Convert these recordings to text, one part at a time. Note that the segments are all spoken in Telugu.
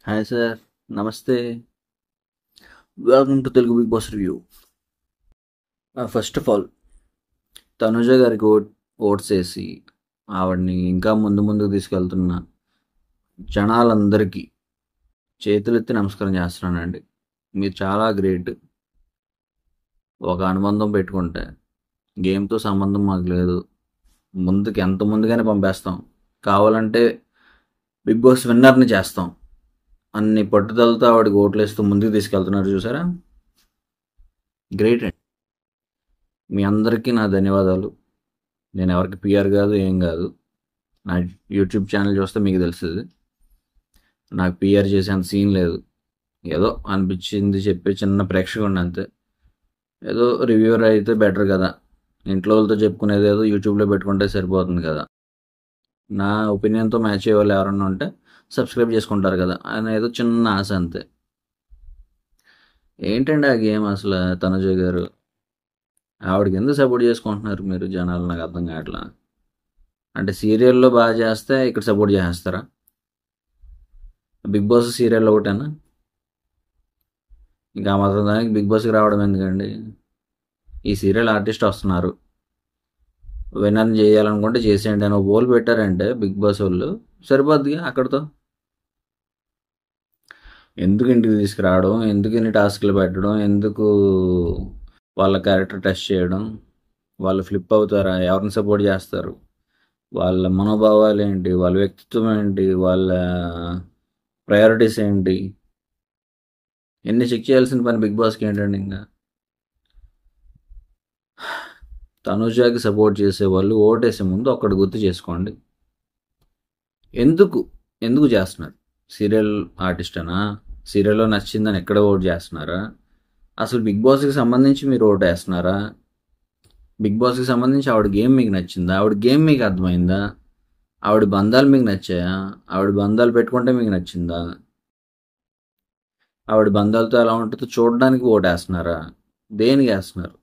హాయ్ సార్, నమస్తే. Welcome to Telugu Bigg Boss review. First of all, Tanuja గారికి ఓట్స్ వేసి ఆవిడని ఇంకా ముందు ముందుకు తీసుకెళ్తున్న జనాలందరికీ చేతులెత్తి నమస్కారం చేస్తున్నానండి. మీరు చాలా గ్రేట్. ఒక అనుబంధం పెట్టుకుంటే గేమ్తో సంబంధం మాకు లేదు, ముందుకు ఎంత ముందుగానే పంపేస్తాం, కావాలంటే బిగ్ బాస్ విన్నర్ని చేస్తాం అన్ని పట్టుదలతో ఆవిడకి ఓట్లేస్తూ ముందుకు తీసుకెళ్తున్నారు. చూసారా, గ్రేట్ అండి. మీ అందరికీ నా ధన్యవాదాలు. నేను ఎవరికి పిఆర్ కాదు, ఏం కాదు. నా యూట్యూబ్ ఛానల్ చూస్తే మీకు తెలుస్తుంది. నాకు పిఆర్ చేసేంత సీన్ లేదు. ఏదో అనిపించింది చెప్పి చిన్న ప్రేక్షకుడిని అంతే. ఏదో రివ్యూవర్ అయితే బెటర్ కదా, ఇంట్లో వాళ్ళతో చెప్పుకునేది ఏదో యూట్యూబ్లో పెట్టుకుంటే సరిపోతుంది కదా. నా ఒపీనియన్తో మ్యాచ్ అయ్యే వాళ్ళు ఎవరన్నా ఉంటే సబ్స్క్రైబ్ చేసుకుంటారు కదా అని ఏదో చిన్న ఆశ అంతే. ఏంటండి ఆ గేమ్ అసలు? తనుజ గారు ఆవిడకి ఎందుకు సపోర్ట్ చేసుకుంటున్నారు మీరు జనాలు? నాకు అర్థం కావట్లా. అంటే సీరియల్లో బాగా చేస్తే ఇక్కడ సపోర్ట్ చేసేస్తారా? బిగ్ బాస్ సీరియల్ ఒకటేనా? ఇంకా మాత్రం దానికి బిగ్ బాస్కి రావడం ఎందుకండి? ఈ సీరియల్ ఆర్టిస్ట్ వస్తున్నారు, విన్నర్ని చేయాలనుకుంటే చేసేయండి అని ఓల్ పెట్టారంటే బిగ్ బాస్ వాళ్ళు, సరిపోద్ది అక్కడితో. ఎందుకు ఇంటికి తీసుకురావడం, ఎందుకు ఇన్ని టాస్క్లు పెట్టడం, ఎందుకు వాళ్ళ క్యారెక్టర్ టెస్ట్ చేయడం? వాళ్ళు ఫ్లిప్ అవుతారా? ఎవరిని సపోర్ట్ చేస్తారు? వాళ్ళ మనోభావాలు ఏంటి, వాళ్ళ వ్యక్తిత్వం ఏంటి, వాళ్ళ ప్రయారిటీస్ ఏంటి, ఎన్ని చెక్ చేయాల్సిన పని బిగ్ బాస్కి ఏంటండి? ఇంకా తనుజాకి సపోర్ట్ చేసే వాళ్ళు ఓటేసే ముందు ఒక్కటి గుర్తు చేసుకోండి. ఎందుకు ఎందుకు చేస్తున్నారు? సీరియల్ ఆర్టిస్టనా? సీరియల్లో నచ్చిందని ఎక్కడ ఓట్ చేస్తున్నారా? అసలు బిగ్ బాస్కి సంబంధించి మీరు ఓటు వేస్తున్నారా? బిగ్ బాస్కి సంబంధించి ఆవిడ గేమ్ మీకు నచ్చిందా? ఆవిడ గేమ్ మీకు అర్థమైందా? ఆవిడ బంధాలు మీకు నచ్చాయా? ఆవిడ బంధాలు పెట్టుకుంటే మీకు నచ్చిందా? ఆవిడ బంధాలతో ఎలా ఉంటుందో చూడడానికి ఓటేస్తున్నారా? దేనికి వేస్తున్నారు?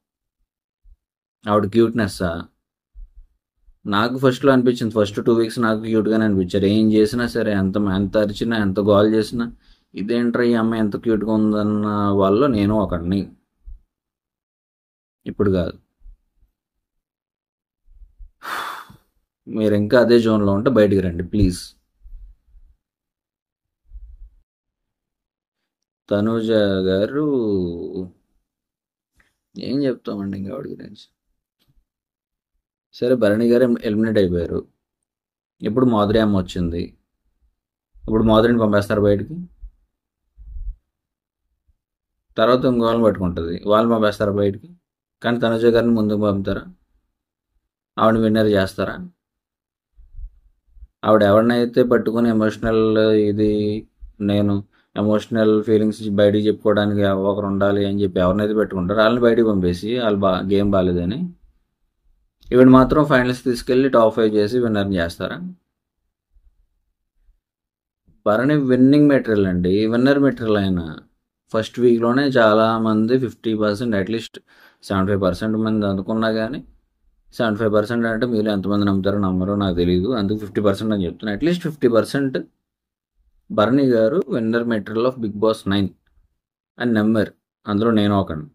ఆవిడ క్యూట్నెస్సా? నాకు ఫస్ట్లో అనిపించింది, ఫస్ట్ 2 వీక్స్ నాకు క్యూట్గానే అనిపించారు. ఏం చేసినా సరే, ఎంత అరిచినా, ఎంత గోల్ చేసినా, ఇదేంట్రా ఈ అమ్మాయి ఎంత క్యూట్గా ఉందన్న వాళ్ళు నేను ఒకడిని. ఇప్పుడు కాదు. మీరు ఇంకా అదే జోన్లో ఉంటే బయటికి రండి ప్లీజ్. తనూజ గారు ఏం చెప్తామండి ఇంకా ఆవిడ గురించి? సరే, భరణి గారు ఎలిమినేట్ అయిపోయారు. ఇప్పుడు మాధురి అమ్మ వచ్చింది. ఇప్పుడు మాధురిని పంపేస్తారు బయటికి. తర్వాత ఇంకోళ్ళని పట్టుకుంటుంది, వాళ్ళని పంపేస్తారా బయటికి. కానీ తనుజ గారిని ముందుకు పంపుతారా? ఆవిడ విన్నర్ చేస్తారా? ఆవిడ ఎవరినైతే పట్టుకుని ఎమోషనల్, ఇది నేను ఎమోషనల్ ఫీలింగ్స్ బయటికి చెప్పుకోవడానికి ఒకరు ఉండాలి అని చెప్పి ఎవరినైతే పెట్టుకుంటారో వాళ్ళని బయటికి పంపేసి వాళ్ళు గేమ్ బాగాలేదని ఈవిడ మాత్రం ఫైనల్స్ తీసుకెళ్ళి టాప్ 5 చేసి విన్నర్ని చేస్తారా? భరణి విన్నింగ్ మెటీరియల్ అండి, విన్నర్ మెటీరియల్ అయినా ఫస్ట్ వీక్లోనే చాలామంది 50%, అట్లీస్ట్ 75% మంది అనుకున్నా కానీ, 75% అంటే మీరు ఎంతమంది నమ్ముతారో నమ్మరో నాకు తెలియదు, అందుకు 50% అని చెప్తున్నా. At least 50% Bharani garu winner material of Bigg Boss 9 అని నమ్మారు. అందులో నేను ఒకడు.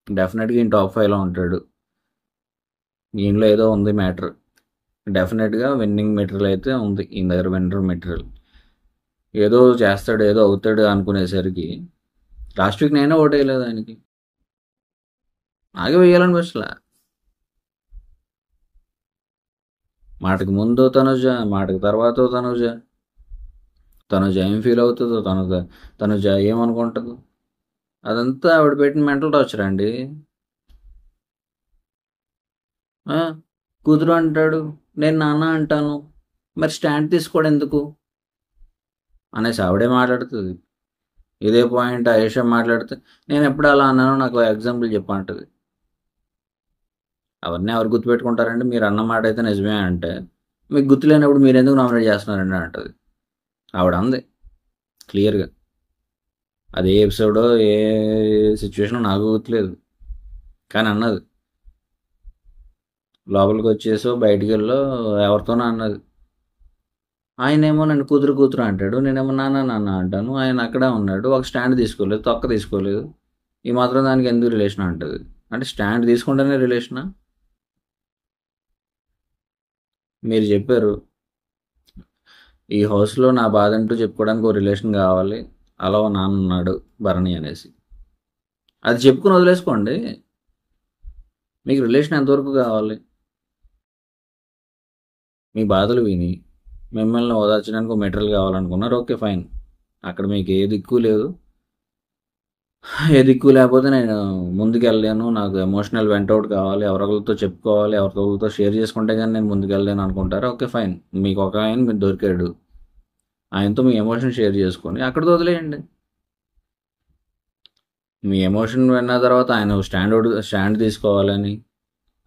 డెఫినెట్గా ఈయన టాప్ 5లో ఉంటాడు. ఈయనలో ఏదో ఉంది మ్యాటర్. డెఫినెట్గా విన్నింగ్ మెటీరియల్ అయితే ఉంది ఈయన దగ్గర. విన్నర్ మెటీరియల్ ఏదో చేస్తాడు, ఏదో అవుతాడు అనుకునేసరికి లాస్ట్ వీక్ నేనే ఓటేయలేదు ఆయనకి. నాకే వేయాలనిపించలే. మాటకి ముందు తనుజ, మాటకి తర్వాత తనుజ. తనుజ ఏం ఫీల్ అవుతుందో, తనుజ ఏమనుకుంటుందో, అదంతా ఆవిడ పెట్టిన మెంటల్ టార్చర్ అండి. కూతురు అంటాడు, నేను నాన్న అంటాను, మరి స్టాండ్ తీసుకోవడం ఎందుకు అనేసి ఆవిడే మాట్లాడుతుంది. ఇదే పాయింట్ ఆయేషా మాట్లాడితే, నేను ఎప్పుడు అలా అన్నానో నాకు ఎగ్జాంపుల్ చెప్పంటుంది. అవన్నీ ఎవరు గుర్తుపెట్టుకుంటారంటే, మీరు అన్న మాట అయితే నిజమే అంటే, మీకు గుర్తు లేనప్పుడు మీరు ఎందుకు నామినేట్ చేస్తున్నారండి అంటది. ఆవిడ అంది క్లియర్గా. అది ఏ ఎపిసోడో ఏ సిచ్యువేషనో నాకు గుర్తులేదు, కానీ అన్నది. లోపలికి వచ్చేసో బయటికి వెళ్ళో ఎవరితోనో అన్నది. ఆయనేమో నన్ను కూతురు కూతురు అంటాడు, నేనేమో నాన్న నాన్న అంటాను. ఆయన అక్కడే ఉన్నాడు, ఒక స్టాండ్ తీసుకోలేదు, తొక్క తీసుకోలేదు. ఈ మాత్రం దానికి ఎందుకు రిలేషన్ అంటది? అంటే స్టాండ్ తీసుకుంటేనే రిలేషనా? మీరు చెప్పారు, ఈ హౌస్లో నా బాధ అంటూ చెప్పుకోవడానికి ఒక రిలేషన్ కావాలి, అలా ఓ నాన్న ఉన్నాడు భరణి అనేసి. అది చెప్పుకుని వదిలేసుకోండి. మీకు రిలేషన్ ఎంతవరకు కావాలి? మీ బాధలు విని మిమ్మల్ని ఓదార్చడానికి ఒక మెటీరియల్ కావాలనుకున్నారు, ఓకే ఫైన్. అక్కడ మీకు ఏ దిక్కు లేదు. ఏ దిక్కు లేకపోతే నేను ముందుకు వెళ్ళలేను, నాకు ఎమోషనల్ వెంటౌట్ కావాలి, ఎవరితో చెప్పుకోవాలి, ఎవరితో షేర్ చేసుకుంటే కానీ నేను ముందుకు వెళ్ళలేను అనుకుంటారా, ఓకే ఫైన్. మీకు ఒక ఆయన మీరు దొరికాడు, ఆయనతో మీ ఎమోషన్ షేర్ చేసుకొని అక్కడితో వదిలేయండి. మీ ఎమోషన్ విన్న తర్వాత ఆయన స్టాండ్ తీసుకోవాలని,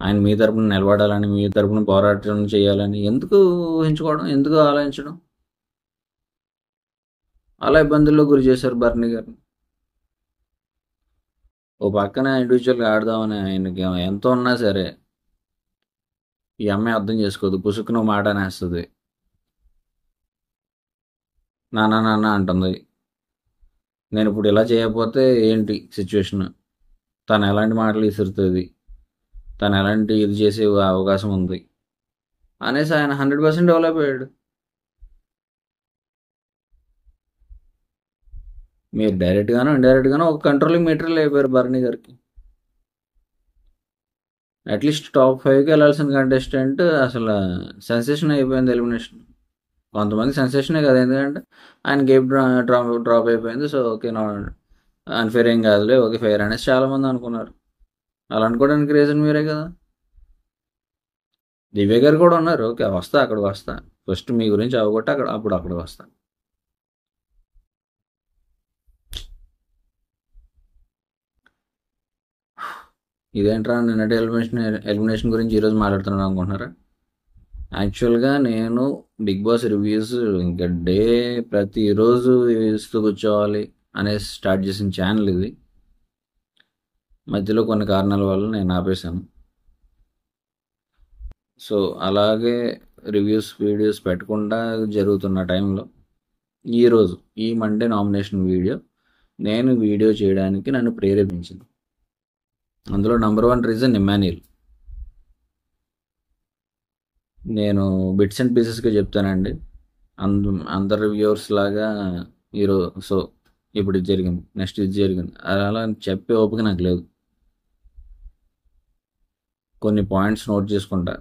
ఆయన మీ తరపున నిలబడాలని, మీ తరపున పోరాటం చేయాలని ఎందుకు ఊహించుకోవడం, ఎందుకు ఆలోచించడం? అలా ఇబ్బందుల్లో గురి చేశారు భరణి గారిని. ఓ పక్కన ఇండివిజువల్గా ఆడదామని ఆయనకి ఎంత ఉన్నా సరే ఈ అమ్మాయి అర్థం చేసుకోదు, పుసుకును మాట అనేస్తుంది, నాన్న నాన్న అంటుంది. నేను ఇప్పుడు ఇలా చేయకపోతే ఏంటి సిచ్యువేషన్, తను ఎలాంటి మాటలు విసురుతుంది, తను ఎలాంటి ఇది చేసే అవకాశం ఉంది అనేసి ఆయన 100% డెవలప్ అయ్యాడు. మీరు డైరెక్ట్గానో ఇండైరెక్ట్గానో ఒక కంట్రోలింగ్ మెటీరియల్ అయిపోయారు భరణి గారికి. అట్లీస్ట్ టాప్ 5కి వెళ్ళాల్సిన కంటెస్టెంట్ అసలు సెన్సేషన్ అయిపోయింది ఎలిమినేషన్. కొంతమంది సెన్సేషనే కదా, ఎందుకంటే ఆయన గేమ్ డ్రాప్ అయిపోయింది, సో ఓకే నా అన్ఫేర్ ఏం కాదులే, ఓకే ఫెయిర్ అనేసి చాలామంది అనుకున్నారు. అలా అనుకోవడానికి రీజన్ మీరే కదా. దివ్య గారు కూడా ఉన్నారు, ఓకే వస్తా, అక్కడికి వస్తా, ఫస్ట్ మీ గురించి అవగొట్టి అక్కడికి వస్తా. ఇదేంట్రా నిన్నటి ఎలిమినేషన్ గురించి ఈరోజు మాట్లాడుతున్నాను అనుకుంటున్నారా? యాక్చువల్గా నేను బిగ్ బాస్ రివ్యూస్ ఇంకా ప్రతిరోజు ఇస్తూ కూర్చోవాలి అనేసి స్టార్ట్ చేసిన ఛానల్ ఇది. మధ్యలో కొన్ని కారణాల వల్ల నేను ఆపేశాను. సో అలాగే రివ్యూస్ వీడియోస్ పెట్టకుండా జరుగుతున్న టైంలో ఈరోజు ఈ మండే నామినేషన్ వీడియో నేను వీడియో చేయడానికి నన్ను ప్రేరేపించింది. అందులో నెంబర్ 1 రీజన్ ఇమ్మాన్యుయల్. నేను బిట్స్ అండ్ పీసెస్గా చెప్తానండి, అందరు రివ్యూవర్స్ లాగా ఈరోజు సో ఇప్పుడు ఇది జరిగింది, నెక్స్ట్ ఇది జరిగింది, అలా చెప్పే ఓపిక నాకు లేదు. కొన్ని పాయింట్స్ నోట్ చేసుకుంటా,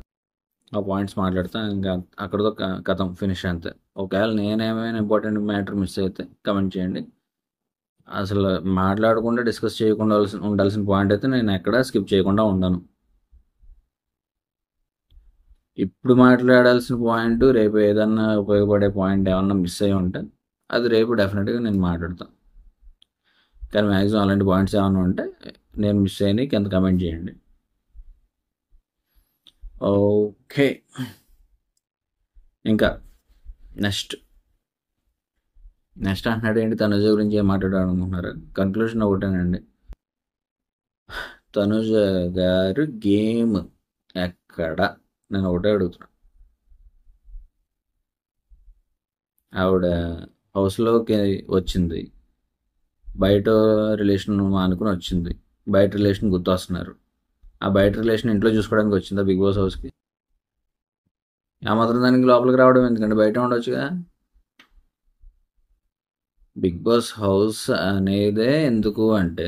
ఆ పాయింట్స్ మాట్లాడతా, ఇంకా అక్కడితో కథం ఫినిష్ అంతే. ఒకవేళ నేనేమైనా ఇంపార్టెంట్ మ్యాటర్ మిస్ అయితే కమెంట్ చేయండి. అసలు మాట్లాడకుండా డిస్కస్ చేయకుండా ఉండాల్సిన పాయింట్ అయితే నేను ఎక్కడా స్కిప్ చేయకుండా ఉండను. ఇప్పుడు మాట్లాడాల్సిన పాయింట్ రేపు ఏదన్నా ఉపయోగపడే పాయింట్ ఏమన్నా మిస్ అయ్యి ఉంటే అది రేపు డెఫినెట్గా నేను మాట్లాడతాను. కానీ మ్యాక్సిమం అలాంటి పాయింట్స్ ఏమన్నా ఉంటే నేను మిస్ అయినా కింద కమెంట్ చేయండి. ఓకే, ఇంకా నెక్స్ట్ అంటున్నాడు ఏంటి, తనుజ గురించి ఏం మాట్లాడాలనుకుంటున్నారు? కన్క్లూషన్ ఒకటేనండి, తనుజ గారు గేమ్ ఎక్కడ, నేను ఒకటే అడుగుతున్నా. ఆవిడ హౌస్లోకి వచ్చింది, బయట రిలేషన్ అనుకుని వచ్చింది, బయట రిలేషన్ గుర్తొస్తున్నారు. ఆ బయట రిలేషన్ ఇంట్లో చూసుకోవడానికి వచ్చిందా బిగ్ బాస్ హౌస్కి? ఆ మాత్రం దానికి లోపలికి రావడం ఎందుకంటే బయట ఉండొచ్చుగా. బిగ్ బాస్ హౌస్ అనేదే ఎందుకు అంటే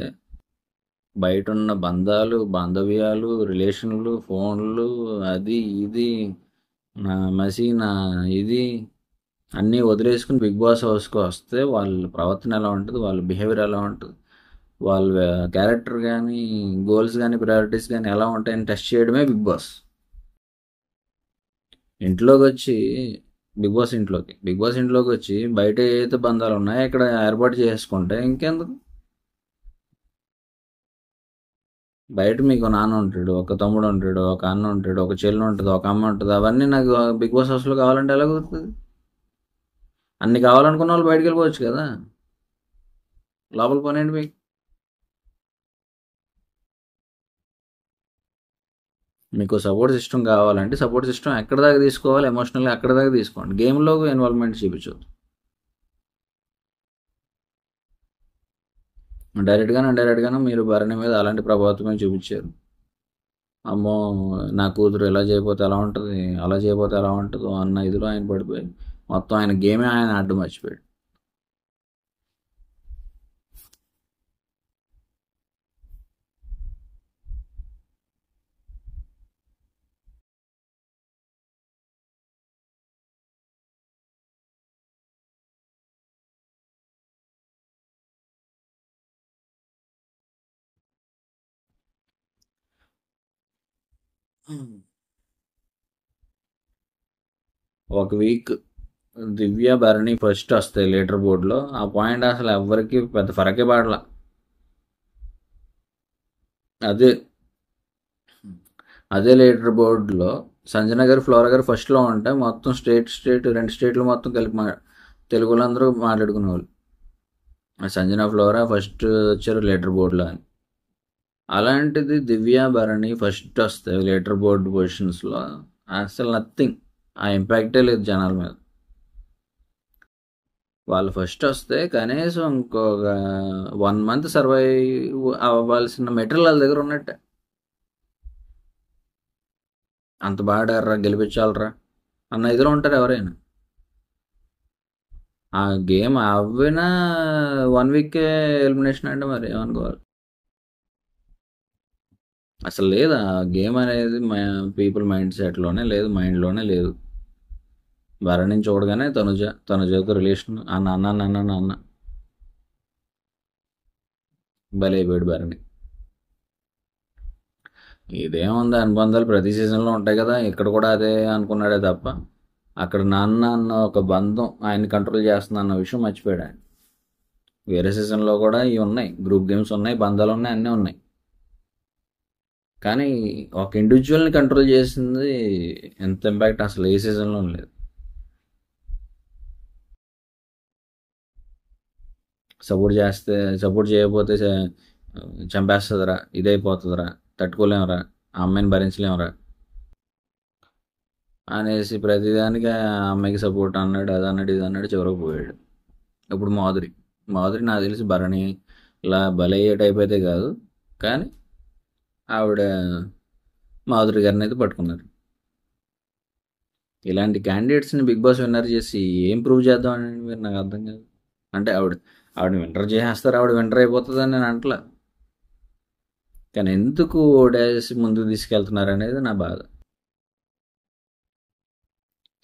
బయట ఉన్న బంధాలు, బాంధవ్యాలు, రిలేషన్లు, ఫోన్లు, అది ఇది నా మసి నా ఇది అన్నీ వదిలేసుకుని బిగ్ బాస్ హౌస్కి వస్తే వాళ్ళ ప్రవర్తన ఎలా ఉంటుంది, వాళ్ళ బిహేవియర్ ఎలా ఉంటుంది, వాళ్ళ క్యారెక్టర్ కానీ, గోల్స్ కానీ, ప్రయారిటీస్ కానీ ఎలా ఉంటాయని టెస్ట్ చేయడమే బిగ్ బాస్. ఇంట్లోకి వచ్చి బిగ్ బాస్ ఇంట్లోకి వచ్చి బయట ఏదైతే బంధాలు ఉన్నాయో ఇక్కడ ఏర్పాటు చేసుకుంటే ఇంకెందుకు? బయట మీకు నాన్న ఉంటాడు, ఒక తమ్ముడు ఉంటాడు, ఒక అన్న ఉంటాడు, ఒక చెల్లి ఉంటుంది, ఒక అమ్మ ఉంటుంది, అవన్నీ నాకు బిగ్ బాస్ హౌస్లో కావాలంటే ఎలా కుదురుతుంది? అన్ని కావాలనుకున్న వాళ్ళు బయటకు వెళ్ళిపోవచ్చు కదా, లోపల పని ఏంటి మీకు? మీకు సపోర్ట్ సిస్టమ్ కావాలంటే సపోర్ట్ సిస్టమ్ ఎక్కడ దాకా తీసుకోవాలి, ఎమోషనల్గా అక్కడ దాకా తీసుకోండి, గేమ్లో ఇన్వాల్వ్మెంట్ చూపించదు. డైరెక్ట్గానే మీరు భరణి మీద అలాంటి ప్రభావితమే చూపించారు. అమ్మో, నా కూతురు ఇలా చేయకపోతే ఎలా ఉంటుంది, అలా చేయకపోతే ఎలా ఉంటుందో అన్న ఇదిలో ఆయన పడిపోయి మొత్తం ఆయన గేమే ఆయన ఆడడం మర్చిపోయాడు. ఒక వీక్ దివ్య భరణి ఫస్ట్ వస్తాయి లీడర్ బోర్డులో. ఆ పాయింట్ అసలు ఎవరికి పెద్ద ఫరకే పడలా. అదే అదే లీడర్ బోర్డులో సంజన గారు, ఫ్లోరా గారు ఫస్ట్లో ఉంటే మొత్తం స్టేట్ 2 స్టేట్లు మొత్తం కలిపి తెలుగులో అందరూ మాట్లాడుకునేవాళ్ళు. సంజన, ఫ్లోరా ఫస్ట్ వచ్చారు లీడర్ బోర్డులో అని. అలాంటిది దివ్య భరణి ఫస్ట్ వస్తాయి లీడర్ బోర్డు పొజిషన్స్లో. అసలు నథింగ్, ఆ ఇంపాక్టే లేదు జనాల మీద. వాళ్ళు ఫస్ట్ వస్తే కనీసం ఇంకొక 1 మంత్ సర్వైవ్ అవ్వాల్సిన మెటీరియల్ వాళ్ళ దగ్గర ఉన్నట్టే. అంత బాగా ఆడారా, గెలిపించాలరా అన్న ఇదిలో ఉంటారు ఎవరైనా. ఆ గేమ్ అవ్వినా 1 వీకే ఎలిమినేషన్ అంటే మరి ఏమనుకోవాలి. అసలు లేదు ఆ గేమ్ అనేది పీపుల్ మైండ్ సెట్లోనే లేదు, మైండ్లోనే లేదు. భరణిని చూడగానే తనుజతో రిలేషన్ అన్న అన్న అన్న అన్న అన్న బలైపోయాడు భరణి. ఇదేముంది, అనుబంధాలు ప్రతి సీజన్లో ఉంటాయి కదా, ఇక్కడ కూడా అదే అనుకున్నాడే తప్ప అక్కడ నాన్న అన్న ఒక బంధం ఆయన్ని కంట్రోల్ చేస్తుంది అన్న విషయం మర్చిపోయాడు ఆయన. వేరే సీజన్లో కూడా ఇవి ఉన్నాయి, గ్రూప్ గేమ్స్ ఉన్నాయి, బంధాలు ఉన్నాయి, అన్నీ ఉన్నాయి. కానీ ఒక ఇండివిజువల్ని కంట్రోల్ చేసింది ఎంత ఇంపాక్ట్ అసలు ఏ సీజన్లో లేదు. సపోర్ట్ చేయకపోతే చంపేస్తుందిరా, ఇదైపోతుందిరా, తట్టుకోలేమురా, ఆ అమ్మాయిని భరించలేమురా అనేసి ప్రతిదానికి ఆ అమ్మాయికి సపోర్ట్ అన్నాడు, అది అన్నాడు, ఇది అన్నాడు, చివరకు పోయాడు. ఇప్పుడు మాధురి నాకు తెలిసి భరణి ఇలా బలయ్యే టైప్ అయితే కాదు, కానీ ఆవిడ మాధురి గారిని అయితే పట్టుకున్నారు. ఇలాంటి క్యాండిడేట్స్ని బిగ్ బాస్ విన్నర్ చేసి ఏం ప్రూవ్ చేద్దామని మీరు నాకు అర్థం కాదు. అంటే ఆవిడ విన్నర్ చేసేస్తారు, ఆవిడ విన్నర్ అయిపోతుందని నేను అంటలా, కానీ ఎందుకు ఓడేసి ముందుకు తీసుకెళ్తున్నారు అనేది నా బాధ.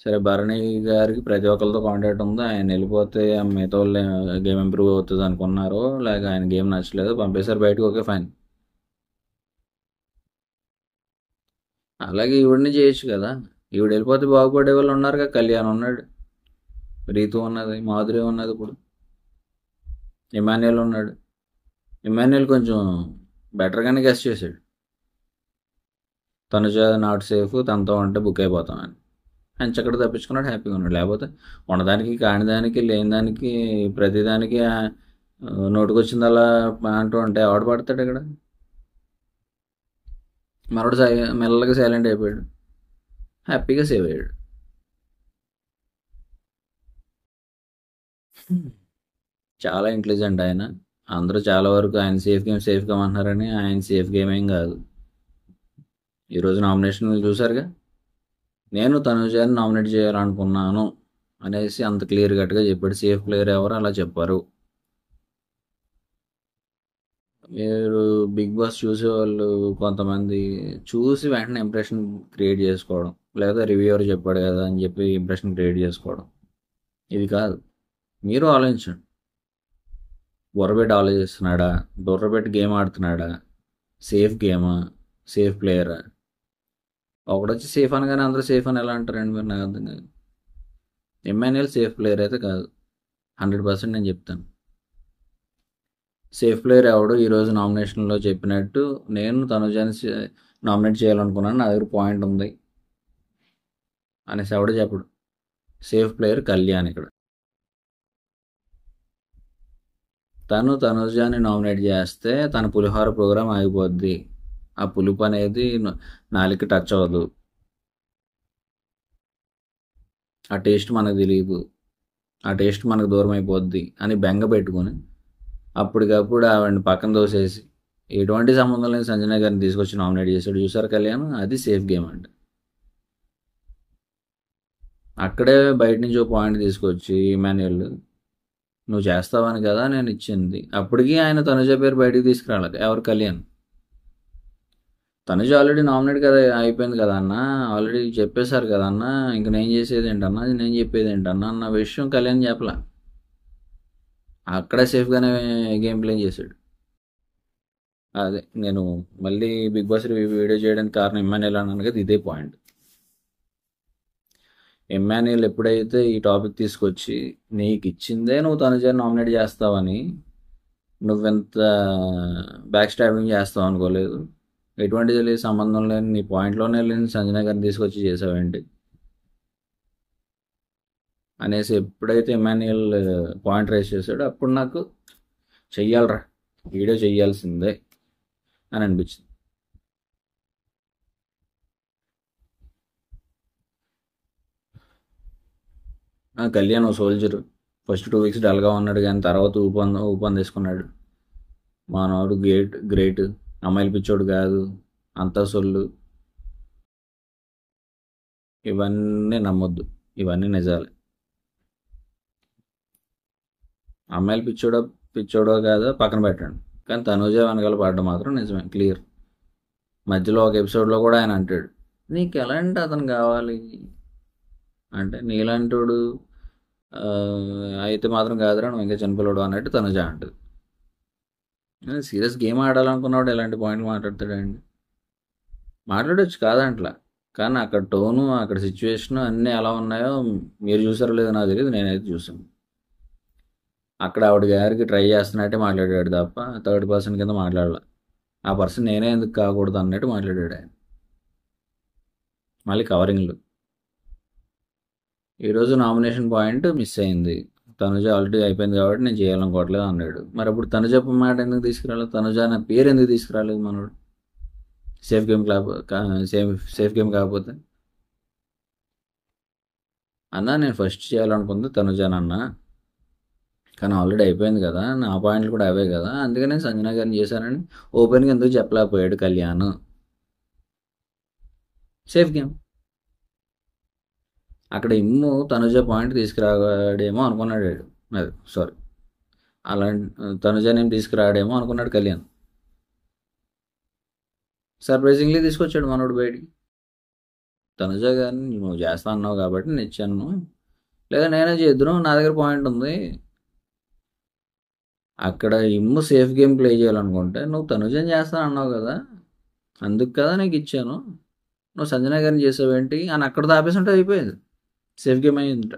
సరే, భరణి గారికి ప్రతి ఒక్కరితో కాంటాక్ట్ ఉంది, ఆయన వెళ్ళిపోతే మిగతా వాళ్ళు గేమ్ ఇంప్రూవ్ అవుతుంది అనుకున్నారు, లేక ఆయన గేమ్ నచ్చలేదు పంపేశారు బయటకు, ఓకే ఫైన్. అలాగే ఈవిడిని చేయొచ్చు కదా, ఈవిడ వెళ్ళిపోతే బాగుపడే వాళ్ళు ఉన్నారుగా, కళ్యాణ్ ఉన్నాడు, రీతు ఉన్నది, మాధురి ఉన్నది, ఇప్పుడు ఇమాన్యుయల్ ఉన్నాడు. ఇమాన్యుయల్ కొంచెం బెటర్గానే గెస్ట్ చేశాడు, తనుజ నాట్ సేఫ్, తనతో ఉంటే బుక్ అయిపోతామని. ఆయన చక్కటి తప్పించుకున్నాడు, హ్యాపీగా ఉన్నాడు. లేకపోతే ఉన్నదానికి కానిదానికి లేనిదానికి ప్రతిదానికి నోటుకొచ్చింది అలా అంటూ ఉంటే ఆవిడ పడతాడు ఇక్కడ. మరొకటి మెల్లగా సైలెంట్ అయిపోయాడు, హ్యాపీగా సేవ్ అయ్యాడు. చాలా ఇంటెలిజెంట్ ఆయన. అందరూ చాలా వరకు ఆయన సేఫ్ గేమ్ అంటున్నారని, ఆయన సేఫ్ గేమ్ ఏం కాదు. ఈరోజు నామినేషన్ చూసారుగా, నేను తనుజాని నామినేట్ చేయాలనుకున్నాను అనేసి అంత క్లియర్ కట్గా చెప్పాడు. సేఫ్ ప్లేయర్ ఎవరు అలా చెప్పారు. మీరు బిగ్ బాస్ చూసేవాళ్ళు కొంతమంది చూసి వెంటనే ఇంప్రెషన్ క్రియేట్ చేసుకోవడం, లేదా రివ్యూవర్ చెప్పాడు కదా అని చెప్పి ఇంప్రెషన్ క్రియేట్ చేసుకోవడం, ఇది కాదు. మీరు ఆలోచించండి, బుర్రబెట్టి ఆలోచిస్తున్నాడా, బుర్రబెట్టి గేమ్ ఆడుతున్నాడా, సేఫ్ గేమా, సేఫ్ ప్లేయరా? ఒకడొచ్చి సేఫ్ అనగానే అందరూ సేఫ్ అని ఎలా అంటారండి మీరు, నాకు అర్థం కాదు. ఎమ్మాన్యుయల్ సేఫ్ ప్లేయర్ అయితే కాదు, 100% నేను చెప్తాను. సేఫ్ ప్లేయర్ ఎవడు ఈరోజు నామినేషన్లో చెప్పినట్టు నేను తనుజాని నామినేట్ చేయాలనుకున్నాను, నా దగ్గర పాయింట్ ఉంది అనేసి ఎవడు చెప్పడు. Safe player Kalyan. ఇక్కడ తనుజాని నామినేట్ చేస్తే తన పులిహోర ప్రోగ్రాం ఆగిపోద్ది. ఆ పులుపు అనేది నాలుక టచ్ అవ్వదు. ఆ టేస్ట్ మనకు తెలియదు. ఆ టేస్ట్ మనకు దూరం అయిపోద్ది అని బెంగ పెట్టుకొని అప్పటికప్పుడు ఆవిడని పక్కన దోసేసి ఎటువంటి సంబంధం లేని సంజన గారిని తీసుకొచ్చి నామినేట్ చేశాడు చూసారు కళ్యాణ్. అది సేఫ్ గేమ్ అంటే. అక్కడే బయట నుంచి ఒక పాయింట్ తీసుకొచ్చి ఇమాన్యుయల్ నువ్వు చేస్తావని కదా నేను ఇచ్చింది. అప్పటికి ఆయన తనుజ పేరు బయటికి తీసుకురాలేదు. ఎవరు? కళ్యాణ్. తనుజ ఆల్రెడీ నామినేట్ కదా అయిపోయింది కదా అన్న, ఆల్రెడీ చెప్పేశారు కదా అన్న, ఇంక నేను చేసేది ఏంటన్నా, నేను చెప్పేది ఏంటన్నా అన్న విషయం కళ్యాణ్ చెప్పలా. అక్కడే సేఫ్గానే గేమ్ ప్లే చేశాడు. అదే నేను మళ్ళీ బిగ్ బాస్ వీడియో చేయడానికి కారణం ఇమ్మాన్యుయల్ అన్నాను కదా, ఇదే పాయింట్. ఇమ్మాన్యుయల్ ఎప్పుడైతే ఈ టాపిక్ తీసుకొచ్చి నీకు ఇచ్చిందే నువ్వు తనుజని నామినేట్ చేస్తావని నువ్వెంత బ్యాక్ స్టాబింగ్ చేస్తావు అనుకోలేదు. ఎటువంటిది లేదు, సంబంధం లేని నీ పాయింట్లోనే లేని సంజన గారిని తీసుకొచ్చి చేసావేంటి అనేసి ఎప్పుడైతే ఇమాన్యుయల్ పాయింట్ రైజ్ చేశాడో అప్పుడు నాకు చెయ్యాలరా, వీడియో చెయ్యాల్సిందే అని అనిపించింది. కళ్యాణ్ ఓ సోల్జర్. ఫస్ట్ 2 వీక్స్ డల్గా ఉన్నాడు కానీ తర్వాత ఊపంది తీసుకున్నాడు. మానవుడు గ్రేట్. అమ్మాయిలు పిచ్చోడు కాదు, అంతా సొల్లు. ఇవన్నీ నమ్మొద్దు, ఇవన్నీ నిజాలే. అమ్మాయిలు పిచ్చోడో కాదో పక్కన పెట్టండి, కానీ తనుజ వెనకాల పడడం మాత్రం నిజమే, క్లియర్. మధ్యలో ఒక ఎపిసోడ్లో కూడా ఆయన అంటాడు నీకు ఎలాంటి అతను కావాలి అంటే, నీలాంటోడు అయితే మాత్రం కాదురా నువ్వు ఇంకా చిన్నపిల్లడు అన్నట్టు తనుజ అంటుంది. సీరియస్ గేమ్ ఆడాలనుకున్నవాడు ఎలాంటి పాయింట్లు మాట్లాడతాడండి? మాట్లాడవచ్చు కాదంట్లా, కానీ అక్కడ టోను, అక్కడ సిచ్యువేషను అన్నీ ఎలా ఉన్నాయో మీరు చూసారో లేదో నాకు తెలియదు, నేనైతే చూసాను. అక్కడ ఆవిడ గారికి ట్రై చేస్తున్నట్టే మాట్లాడాడు తప్ప థర్డ్ పర్సన్ కింద మాట్లాడాల. ఆ పర్సన్ నేనే ఎందుకు కాకూడదు అన్నట్టు మాట్లాడాడు ఆయన. మళ్ళీ కవరింగ్లు. ఈరోజు నామినేషన్ పాయింట్ మిస్ అయింది. తనుజ ఆల్రెడీ అయిపోయింది కాబట్టి నేను చేయాలనుకోవట్లేదు అన్నాడు. మరి అప్పుడు తనుజ మాట ఎందుకు తీసుకురాలేదు? తనుజ అనే పేరు ఎందుకు తీసుకురాలేదు మనోడు? సేఫ్ గేమ్ కాకపోతే అన్నా నేను ఫస్ట్ చేయాలనుకుంది తనుజానన్నా, కానీ ఆల్రెడీ అయిపోయింది కదా, నా పాయింట్లు కూడా అవే కదా, అందుకనే నేను సంజన గారిని చేశానని ఓపెన్గా ఎందుకు చెప్పలేకపోయాడు కళ్యాణ్? Safe game. అక్కడ ఇమ్ము తనుజ పాయింట్ తీసుకురాడేమో అనుకున్నాడు. అది సారీ, అలాంటి తనుజనేం తీసుకురాడేమో అనుకున్నాడు కళ్యాణ్. సర్ప్రైజింగ్లీ తీసుకొచ్చాడు మనోడు బయటికి. తనుజ గారిని నువ్వు చేస్తా అన్నావు కాబట్టి నేను ఇచ్చాను, లేదా నేనే చేద్దును, నా దగ్గర పాయింట్ ఉంది. అక్కడ ఇమ్ము సేఫ్ గేమ్ ప్లే చేయాలనుకుంటే నువ్వు తనుజని చేస్తాను అన్నావు కదా, అందుకు కదా నీకు ఇచ్చాను, నువ్వు సంజన గారిని చేసావేంటి అని అక్కడ ఆపేసి అయిపోయింది, సేఫ్ గేమ్ అయ్యింది.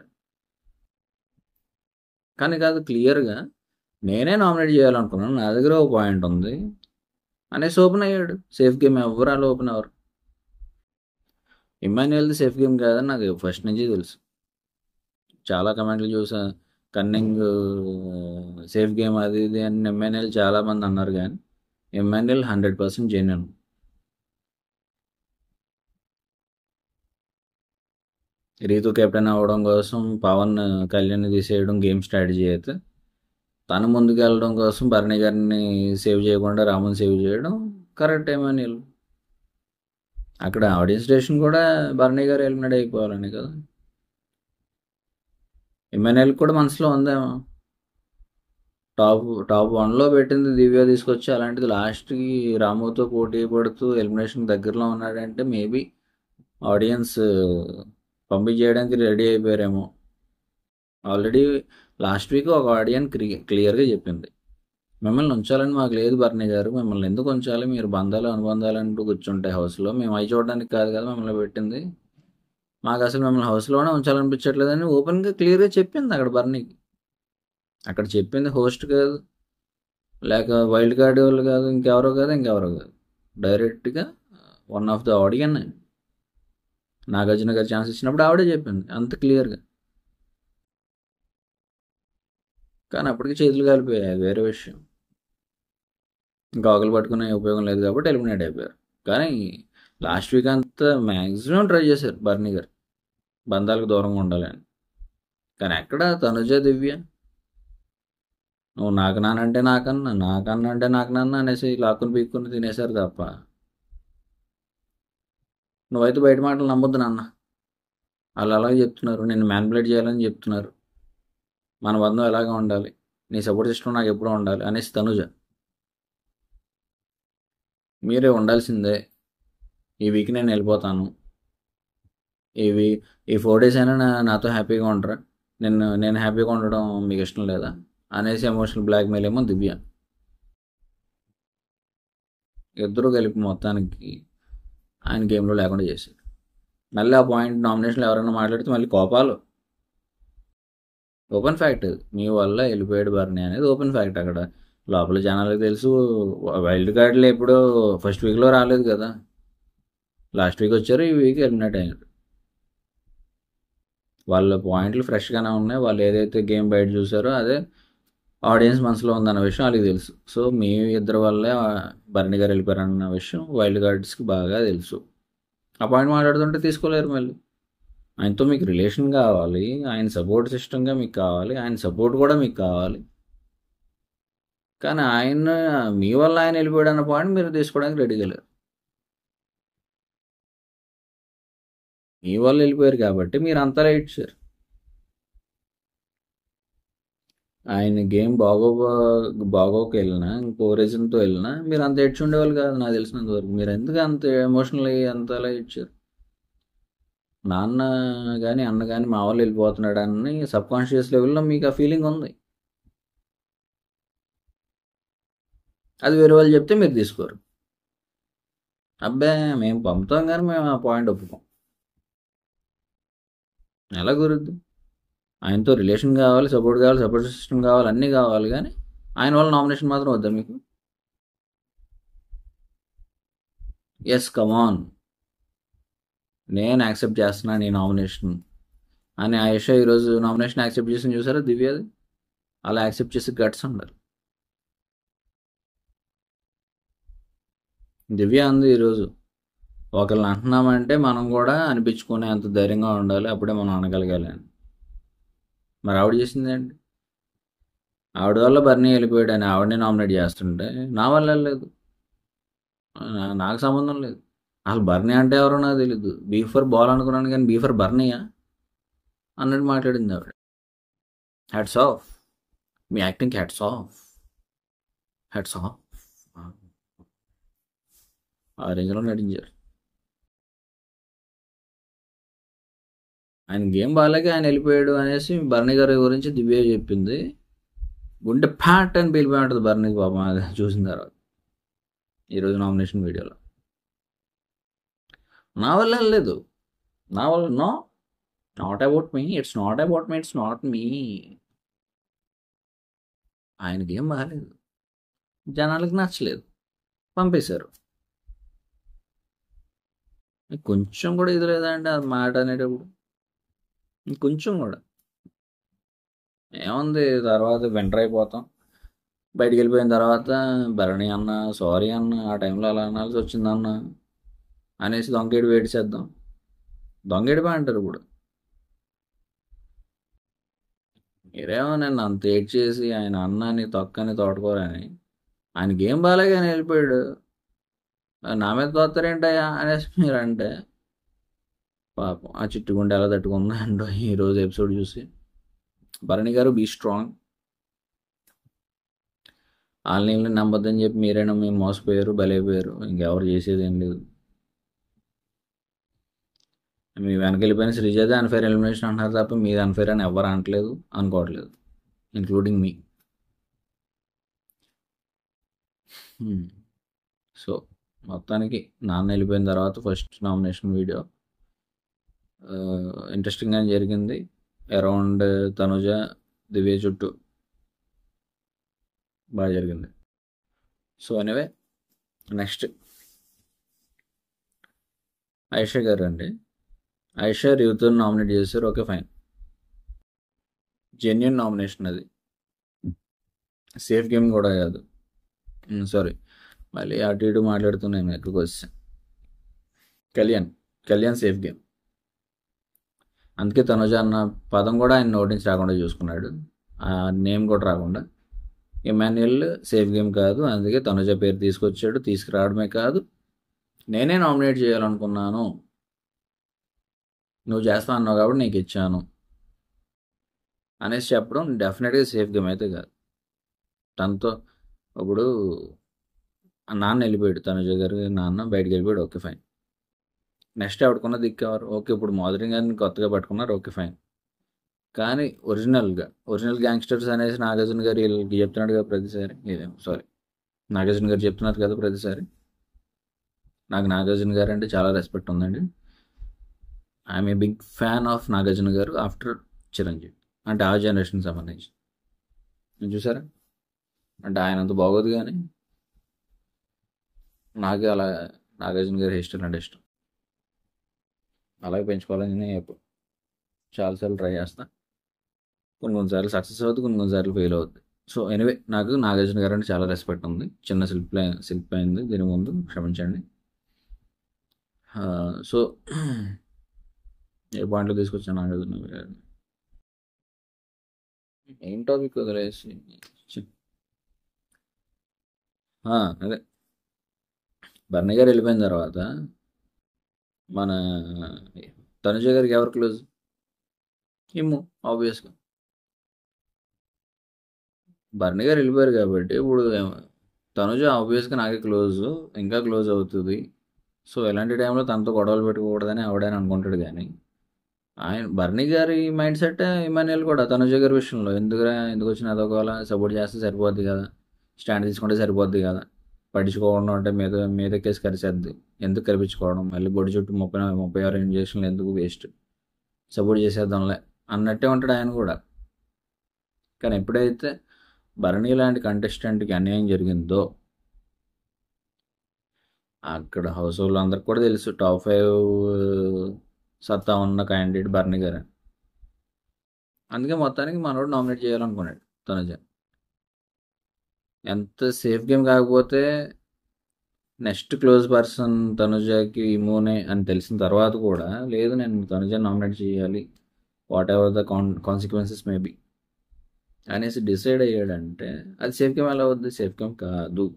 కానీ కాదు, క్లియర్గా నేనే నామినేట్ చేయాలనుకున్నాను, నా దగ్గర ఒక పాయింట్ ఉంది అనేసి ఓపెన్ అయ్యాడు. సేఫ్ గేమ్ ఎవరు అలా ఓపెన్ అవ్వరు. ఇమ్మాన్యుయల్ది సేఫ్ గేమ్ కాదని నాకు ఫస్ట్ నుంచి తెలుసు. చాలా కమెంట్లు చూసా, కన్నింగ్ సేఫ్ గేమ్ అది ఇది అని ఇమ్మాన్యుయల్ చాలామంది అన్నారు, కానీ ఇమ్మాన్యుయల్ 100% జెన్యున్. రీతు కెప్టెన్ అవ్వడం కోసం పవన్ కళ్యాణ్ని తీసేయడం గేమ్ స్ట్రాటజీ అయితే, తను ముందుకు వెళ్ళడం కోసం భరణి గారిని సేవ్ చేయకుండా రాముని సేవ్ చేయడం కరెక్ట్ ఇమ్మాన్యుయల్. అక్కడ ఆడియన్స్ స్టేషన్ కూడా భరణి గారు ఎలిమినేట్ అయిపోవాలని కదా. ఇమ్మాన్యుయల్ కూడా మనసులో ఉందేమో, టాప్ 1లో పెట్టింది దివ్య తీసుకొచ్చి, అలాంటిది లాస్ట్కి రాముతో పోటీ పడుతూ ఎలిమినేషన్ దగ్గరలో ఉన్నాడంటే మేబీ ఆడియన్స్ పంపించేయడానికి రెడీ అయిపోయారేమో. ఆల్రెడీ లాస్ట్ వీక్ ఒక ఆడియన్స్ క్లియర్గా చెప్పింది, మిమ్మల్ని ఉంచాలని మాకు లేదు భరణి గారు, మిమ్మల్ని ఎందుకు ఉంచాలి, మీరు బంధాలు అనుబంధాలు అంటూ కూర్చుంటే హౌస్లో, మేము అవి చూడడానికి కాదు కదా మిమ్మల్ని పెట్టింది, మాకు అసలు మిమ్మల్ని హౌస్లోనే ఉంచాలనిపించట్లేదని ఓపెన్గా క్లియర్గా చెప్పింది అక్కడ భరణికి. అక్కడ చెప్పింది హోస్ట్ కాదు, లేక వైల్డ్ కార్డ్ వాళ్ళు కాదు, ఇంకెవరో కాదు, డైరెక్ట్గా వన్ ఆఫ్ ద ఆడియన్ నాగార్జున గారు ఛాన్స్ ఇచ్చినప్పుడు ఆవిడే చెప్పింది అంత క్లియర్గా. కానీ అప్పటికి చేతులు కాలిపోయాయి, అది వేరే విషయం. ఇంకా ఆకులు పట్టుకునే ఉపయోగం లేదు కాబట్టి ఎలిమినేట్ అయిపోయారు. కానీ లాస్ట్ వీక్ అంతా మ్యాక్సిమం ట్రై చేశారు బర్నీ గారు బంధాలకు దూరంగా ఉండాలని. కానీ ఎక్కడ తనుజ, దివ్య నువ్వు నాకు నానంటే నాకన్నా, నాకన్నా అంటే నాకు నాన్న అనేసి లాక్కుని పీక్కుని తినేశారు తప్ప. నువ్వైతే బయట మాటలు నమ్మొద్దు నాన్న. వాళ్ళు అలాగే చెప్తున్నారు, నిన్ను మ్యానిపులేట్ చేయాలని చెప్తున్నారు, మన బంధం ఎలాగా ఉండాలి, నీ సపోర్ట్ సిస్టమ్ నాకు ఎప్పుడూ ఉండాలి అనేసి తనుజ. మీరే ఉండాల్సిందే, ఈ వీక్ నేను వెళ్ళిపోతాను, ఇవి ఈ 4 days అయినా నాతో హ్యాపీగా ఉండరా, నేను హ్యాపీగా ఉండడం మీకు ఇష్టం లేదా అనేసి ఎమోషనల్ బ్లాక్మెయిల్ ఏమో దివ్య. ఇద్దరు కలిపి మొత్తానికి ఆయన గేమ్లో లేకుండా చేశారు. మళ్ళీ ఆ పాయింట్ నామినేషన్లో ఎవరైనా మాట్లాడితే మళ్ళీ కోపాలు. ఓపెన్ ఫ్యాక్ట్, మీ వల్ల వెళ్ళిపోయాడు బర్నీ అనేది ఓపెన్ ఫ్యాక్ట్. అక్కడ లోపల జనాలకు తెలుసు. వైల్డ్ కార్డులు ఎప్పుడో ఫస్ట్ వీక్లో రాలేదు కదా, లాస్ట్ వీక్ వచ్చారు, ఈ వీక్ ఎలిమినేట్ అయ్యారు. వాళ్ళ పాయింట్లు ఫ్రెష్గానే ఉన్నాయి. వాళ్ళు ఏదైతే గేమ్ బయట చూసారో అదే ఆడియన్స్ మనసులో ఉందన్న విషయం వాళ్ళకి తెలుసు. సో మీ ఇద్దరు వల్లే బర్నీ గారు వెళ్ళిపోయారన్న విషయం వైల్డ్ కార్డ్స్కి బాగా తెలుసు. ఆ పాయింట్ మాట్లాడుతుంటే తీసుకోలేరు. మళ్ళీ ఆయనతో మీకు రిలేషన్ కావాలి, ఆయన సపోర్ట్ సిస్టమ్గా మీకు కావాలి, ఆయన సపోర్ట్ కూడా మీకు కావాలి. కానీ ఆయన మీ వల్ల ఆయన వెళ్ళిపోయాడు అన్న పాయింట్ మీరు తీసుకోవడానికి రెడీగా లేరు. మీ వల్ల వెళ్ళిపోయారు కాబట్టి మీరు అంతలా ఇచ్చారు. ఆయన గేమ్ బాగోక వెళ్ళినా, ఇంకో రీజన్తో వెళ్ళినా మీరు అంత ఏడ్చి ఉండేవాళ్ళు కాదు నాకు తెలిసినంత వరకు. మీరు ఎందుకు అంత ఎమోషనల్ అయ్యి అంతలా ఇచ్చారు? నాన్న కానీ అన్న కానీ మా వాళ్ళు వెళ్ళిపోతున్నాడు అని సబ్ కాన్షియస్ లెవెల్లో మీకు ఆ ఫీలింగ్ ఉంది. అది వేరే వాళ్ళు చెప్తే మీరు తీసుకోరు. అబ్బాయి మేము పంపుతాం కానీ మేము ఆ పాయింట్ ఒప్పుకోం. ఎలా కుదురుద్ది? ఆయనతో రిలేషన్ కావాలి, సపోర్ట్ కావాలి, సపోర్ట్ సిస్టమ్ కావాలి, అన్నీ కావాలి. కానీ ఆయన వల్ల నామినేషన్ మాత్రం వద్దా మీకు? ఎస్, కమాన్, నేను యాక్సెప్ట్ చేస్తున్నాను ఈ నామినేషన్ అని ఆయేషా ఈరోజు నామినేషన్ యాక్సెప్ట్ చేసి చూసారా దివ్యది? అలా యాక్సెప్ట్ చేసి గట్స్ ఉండాలి. దివ్య అంది ఈరోజు, ఒకరిని అంటున్నామంటే మనం కూడా అనిపించుకునే అంత ధైర్యంగా ఉండాలి, అప్పుడే మనం అనగలగాలి అని. మరి ఆవిడ చేసిందేంటి? ఆవిడ వల్ల బర్నీ వెళ్ళిపోయాడు అని ఆవిడనే నామినేట్ చేస్తుంటే నా వల్ల లేదు, నాకు సంబంధం లేదు. అసలు బర్నీ అంటే ఎవరో నాకు తెలీదు. బీఫర్ బాల్ అనుకున్నాను కానీ బీఫర్ బర్నీయా అన్నట్టు మాట్లాడింది ఆవిడ. హ్యాట్స్ ఆఫ్, మీ యాక్టింగ్కి హ్యాట్స్ ఆఫ్, హ్యాట్స్ ఆఫ్. ఆ రేంజ్లో నటించారు. ఆయన గేమ్ బాగాలేక ఆయన వెళ్ళిపోయాడు అనేసి బర్నీ గారి గురించి దివ్య చెప్పింది. గుండె ఫ్యాట్ అని పిలిపోయి ఉంటుంది బర్నీ పాపం అది చూసిన తర్వాత ఈరోజు నామినేషన్ వీడియోలో. నా వల్ల లేదు, నా వల్ల no, not about me, it's not about me, it's not me. ఆయన గేమ్ బాగాలేదు, జనాలకు నచ్చలేదు, పంపేశారు. కొంచెం కూడా ఇది లేదంటే అది మాట అనేటప్పుడు కొంచెం కూడా ఏముంది. తర్వాత వెంటర్ అయిపోతాం. బయటికి వెళ్ళిపోయిన తర్వాత భరణి అన్న, సారీ అన్న, ఆ టైంలో అలా అనాల్సి వచ్చిందన్న అనేసి దొంగేడి వేడి చేద్దాం. దొంగేడిపా అంటారు ఇప్పుడు. మీరేమో నన్ను అంత ఏడ్ చేసి ఆయన అన్నని తొక్కని తోటకూరని, ఆయన గేమ్ బాగాలేక ఆయన వెళ్ళిపోయాడు, నా మీద తోస్తారేంటయ్యా అనేసి మీరు అంటే పాపం ఆ చిట్టుగుండె ఎలా తట్టుకుందా అంటో ఈరోజు ఎపిసోడ్ చూసి. Bharani garu be strong. వాళ్ళని నమ్మొద్దని చెప్పి మీరైనా మేము మోసపోయారు, బలైపోయారు, ఇంకెవరు చేసేది ఏం లేదు. మీ వెనకెళ్ళిపోయిన శ్రీజాదే అన్ఫేర్ ఎలిమినేషన్ అంటున్నారు తప్ప మీది అన్ఫేర్ అని ఎవరు అనట్లేదు, అనుకోవట్లేదు, ఇంక్లూడింగ్ మీ. సో మొత్తానికి నాన్న వెళ్ళిపోయిన తర్వాత ఫస్ట్ నామినేషన్ వీడియో ఇంట్రెస్టింగ్గా జరిగింది. అరౌండ్ తనుజ, దివ్య చుట్టూ బాగా జరిగింది. సో ఎనీవే నెక్స్ట్ ఆయేషా గారు అండి. ఆయేషా రివ్యూతో నామినేట్ చేశారు, ఓకే ఫైన్, జెన్యున్ నామినేషన్ అది, సేఫ్ గేమ్ కూడా కాదు. సారీ, మళ్ళీ అటు ఇటు మాట్లాడుతున్నాను, ఎక్కడికి వచ్చాను. Kalyan Kalyan safe game. అందుకే తనుజ అన్న పదం కూడా ఆయన నోటి నుంచి రాకుండా చూసుకున్నాడు, ఆ నేమ్ కూడా రాకుండా. ఇమాన్యుయల్ సేఫ్ గేమ్ కాదు, అందుకే తనుజ పేరు తీసుకొచ్చాడు. తీసుకురావడమే కాదు, నేనే నామినేట్ చేయాలనుకున్నాను, నువ్వు చేస్తా అన్నావు కాబట్టి నీకు ఇచ్చాను అనేసి చెప్పడం డెఫినెట్గా సేఫ్ గేమ్ అయితే కాదు. తనతో ఇప్పుడు ఆ నాన్న వెళ్ళిపోయాడు, తనుజ గారు నాన్న బయటకు వెళ్ళిపోయాడు, ఓకే ఫైన్. నెక్స్ట్ ఎవడుకున్న దిక్కేవారు, ఓకే ఇప్పుడు మోదరింగ్ గారిని కొత్తగా పట్టుకున్నారు, ఓకే ఫైన్. కానీ ఒరిజినల్ గ్యాంగ్స్టర్స్ అనేసి నాగార్జున గారు వీళ్ళకి చెప్తున్నాడు కదా ప్రతిసారి, సారీ నాగార్జున గారు చెప్తున్నారు కదా ప్రతిసారి. నాకు నాగార్జున గారు అంటే చాలా రెస్పెక్ట్ ఉందండి. I'm a big fan of Nagarjuna garu after Chiranjeevi, అంటే ఆ జనరేషన్ సంబంధించి. నేను చూసారా, అంటే ఆయన అంత బాగోదు కానీ నాకు అలా నాగార్జున గారి ఇష్టం అంటే ఇష్టం. అలాగే పెంచుకోవాలని నేను ఎప్పుడు చాలాసార్లు ట్రై చేస్తా. కొన్నిసార్లు సక్సెస్ అవుతుంది, కొన్నిసార్లు ఫెయిల్ అవుతుంది. సో ఎనివే, నాకు నాగార్జున గారు అంటే చాలా రెస్పెక్ట్ ఉంది. చిన్న శిల్ప్ అయింది దీని ముందు, క్షమించండి. సో ఏ పాయింట్లో తీసుకొచ్చాను నాగార్జున గారిని, ఏం టాపిక్ వదిలేసి అదే బర్నీ గారు వెళ్ళిపోయిన తర్వాత మన తనుజ గారికి ఎవరు క్లోజ్? ఇమ్ము, ఆబ్వియస్గా. బర్నీ గారు వెళ్ళిపోయారు కాబట్టి ఇప్పుడు తనుజ ఆబ్వియస్గా నాకే క్లోజ్, ఇంకా క్లోజ్ అవుతుంది. సో ఎలాంటి టైంలో తనతో గొడవలు పెట్టుకోకూడదని ఆవిడని అనుకుంటాడు. కానీ ఆయన బర్నీ గారి మైండ్ సెట్ ఇమాన్యుయల్ కూడా తనుజ గారి విషయంలో ఎందుకు వచ్చిన అదొకవేళ సపోర్ట్ చేస్తే సరిపోద్ది కదా, స్టాండ్ తీసుకుంటే సరిపోద్ది కదా, పట్టించుకోవడం అంటే మీదకేసి కరిచేద్ది, ఎందుకు కరిపించుకోవడం, మళ్ళీ బొడి చుట్టూ 36 ఇంజక్షన్లు ఎందుకు వేస్ట్, సపోర్ట్ చేసేద్దాంలే అన్నట్టే ఉంటాడు ఆయన కూడా. కానీ ఎప్పుడైతే భరణి లాంటి కంటెస్టెంట్కి అన్యాయం జరిగిందో అక్కడ హౌస్ హోల్డ్ అందరికి కూడా తెలుసు టాప్ 5 సత్తా ఉన్న క్యాండిడేట్ భరణి గారు. అందుకే మొత్తానికి మనోడు నామినేట్ చేయాలనుకున్నాడు తనుజ. ఎంత సేఫ్ గేమ్ కాకపోతే నెక్స్ట్ క్లోజ్ పర్సన్ తనుజకి ఇమోనే అని తెలిసిన తర్వాత కూడా లేదు నేను తనుజ నామినేట్ చేయాలి, what ever the consequences maybe అనేసి డిసైడ్ అయ్యాడంటే అది సేఫ్ గేమ్ ఎలా అవుద్ది? సేఫ్ గేమ్ కాదు.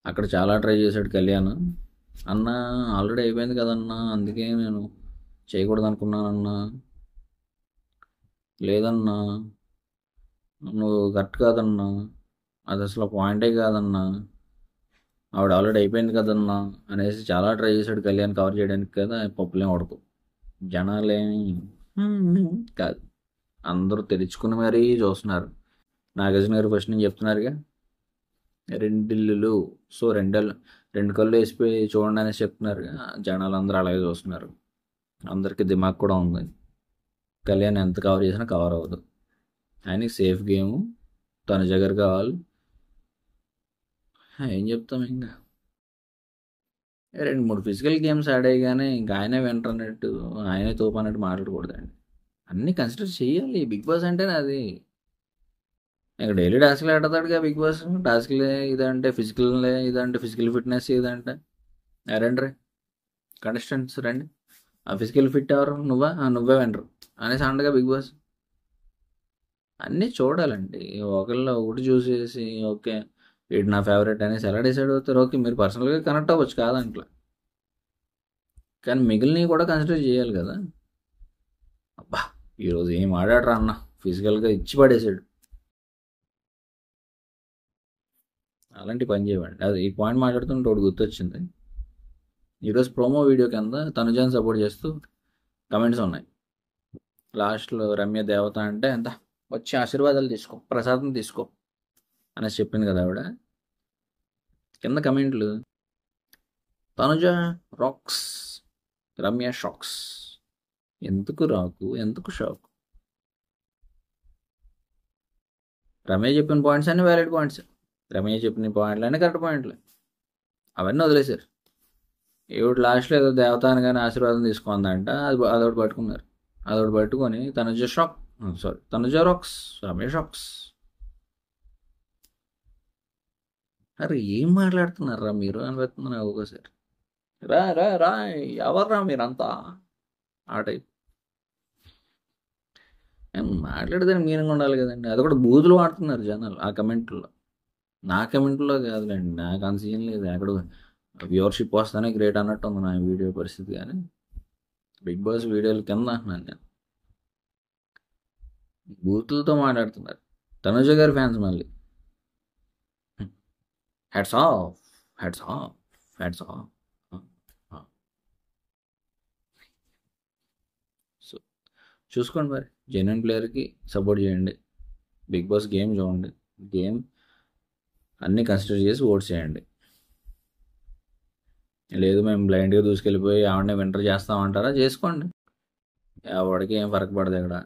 అక్కడ చాలా ట్రై చేశాడు కళ్యాణ్. అన్న ఆల్రెడీ అయిపోయింది కదన్నా, అందుకే నేను చేయకూడదు అనుకున్నానన్నా, లేదన్నా నువ్వు కరెక్ట్ కాదన్నా, అది అసలు పాయింటే కాదన్నా, ఆవిడ ఆల్రెడీ అయిపోయింది కదన్నా అనేసి చాలా ట్రై చేశాడు కళ్యాణ్ కవర్ చేయడానికి. కదా పప్పులేం ఉడకు, జనాలేమి కాదు, అందరూ తెరుచుకుని మరీ చూస్తున్నారు. నాగార్జున గారు ఫస్ట్ నుంచి చెప్తున్నారుగా రెండిల్లులు, సో రెండు కళ్ళు వేసిపోయి చూడండి అనేసి చెప్తున్నారుగా. జనాలు అందరూ అలాగే చూస్తున్నారు, అందరికీ దిమాగ్ కూడా ఉంది. కళ్యాణ్ ఎంత కవర్ చేసినా కవర్ అవ్వదు. ఆయనకి సేఫ్ గేము తనుజ గారు కావాలి. ఏం చెప్తాం, ఇంకా 2-3 ఫిజికల్ గేమ్స్ ఆడేయగానే ఇంకా ఆయనే వింటర్నట్టు ఆయనే తోపన్నట్టు మాట్లాడకూడదండి. అన్నీ కన్సిడర్ చేయాలి. బిగ్ బాస్ అంటేనే అది. ఇంకా డైలీ టాస్క్లు ఆడతాడుగా బిగ్ బాస్. టాస్క్లే ఇదంటే ఫిజికల్ ఫిట్నెస్ ఇదంటే రండి కంటెస్టెంట్స్ రండి, ఆ ఫిజికల్ ఫిట్ ఎవరు, నువ్వే వినరు అనేసి అండగా బిగ్ బాస్. అన్నీ చూడాలండి. ఒకటి చూసేసి ఓకే వీడు నా ఫేవరెట్ అనేసి ఎలా డిసైడ్ అవుతారు? ఓకే మీరు పర్సనల్గా కనెక్ట్ అవ్వచ్చు కాదంట్లా, కానీ మిగిలినవి కూడా కన్సిడర్ చేయాలి కదా. అబ్బా ఈరోజు ఏం ఆడాడరా అన్న, ఫిజికల్గా ఇచ్చి పడేసాడు. అలాంటి పని చేయమండి. అది ఈ పాయింట్ మాట్లాడుతుంటే ఒకటి గుర్తొచ్చింది. ఈరోజు ప్రోమో వీడియో కింద తనుజాని సపోర్ట్ చేస్తూ కమెంట్స్ ఉన్నాయి. లాస్ట్లో రమ్య దేవత అంటే ఎంత వచ్చి ఆశీర్వాదాలు తీసుకో, ప్రసాదం తీసుకో అనేసి చెప్పింది కదా ఆవిడ. కింద కమెంట్లు తనుజ రాక్స్, రమ్య షాక్స్. ఎందుకు రాకు, ఎందుకు షాక్? రమ్య చెప్పిన పాయింట్స్ అన్నీ వ్యాలిడ్ పాయింట్స్, రమ్య చెప్పిన పాయింట్లు అన్నీ కరెక్ట్ పాయింట్లే, అవన్నీ వదిలేశారు. ఈవిడ లాస్ట్లో ఏదో దేవత అనగానే ఆశీర్వాదం తీసుకుందంట, అదొకటి పట్టుకున్నారు. అదొకటి పట్టుకొని తనుజ రాక్స్, రమ్య షాక్స్. అరే ఏం మాట్లాడుతున్నారా మీరు అనిపిస్తుంది నాకు ఒక్కోసారి. రా రా రా, ఎవర్రా మీరంతా, ఆ టైప్. మాట్లాడితే మీనింగ్ ఉండాలి కదండి. అది కూడా బూతులు వాడుతున్నారు జనాలు ఆ కమెంట్లో. నా కమెంట్లో కాదులేండి, నాకు అంత సీన్ లేదు. ఎక్కడ వ్యూవర్షిప్ వస్తానే గ్రేట్ అన్నట్టు ఉంది నా వీడియో పరిస్థితి. కానీ బిగ్ బాస్ వీడియోల కింద అంటున్నాను నేను, బూతులతో మాట్లాడుతున్నారు. తనుజ గారి ఫ్యాన్స్ మళ్ళీ hats off, hats off, hats off. So చూసుకోండి మరి, జెన్యున్ ప్లేయర్కి సపోర్ట్ చేయండి. బిగ్ బాస్ గేమ్ చూడండి, గేమ్ అన్నీ కన్సిడర్ చేసి ఓట్స్ చేయండి. లేదు మేము బ్లైండ్గా దూసుకెళ్ళిపోయి ఆవిడనే వింటర్ చేస్తామంటారా, చేసుకోండి. ఎవడికి ఏం ఫరక్ పడదు ఇక్కడ.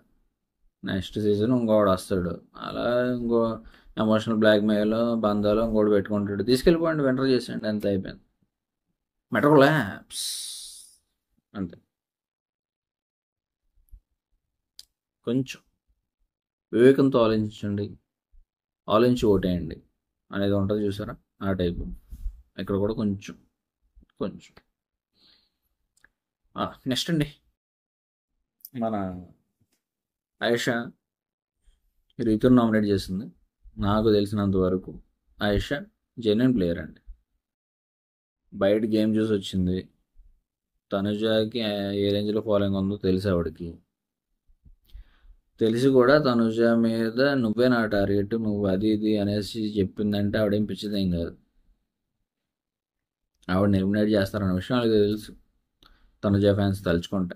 నెక్స్ట్ సీజన్ ఇంకోడు వస్తాడు, అలా ఇంకో ఎమోషనల్ బ్లాక్మెయిల్ బంధాలు ఇంకోటి పెట్టుకుంటాడు, తీసుకెళ్ళిపోండి, వింటర్ చేసేయండి, అంతే అయిపోయింది. మెట్రో ల్యాబ్స్ అంతే. కొంచెం వివేకంతో ఆలోచించండి, ఆలోచించి ఓటేయండి అనేది ఉంటుంది చూసారా, ఆ టైపు. ఇక్కడ కూడా కొంచెం కొంచెం. నెక్స్ట్ అండి, మన ఆయేషా రీతుని నామినేట్ చేసింది. నాకు తెలిసినంత వరకు ఆయేషా జెన్యున్ ప్లేయర్ అండి. బయట గేమ్ చూసి వచ్చింది. తనుజాకి ఏ రేంజ్లో ఫాలోయింగ్ ఉందో తెలిసి ఆవిడకి, తెలిసి కూడా తనుజ మీద నువ్వే నా టార్గెట్, నువ్వు అది ఇది అనేసి చెప్పిందంటే ఆవిడేం పిచ్చిదేం కాదు. ఆవిడని ఎలిమినేట్ చేస్తారన్న విషయం వాళ్ళకి తెలుసు, తనుజ ఫ్యాన్స్ తలుచుకుంటే.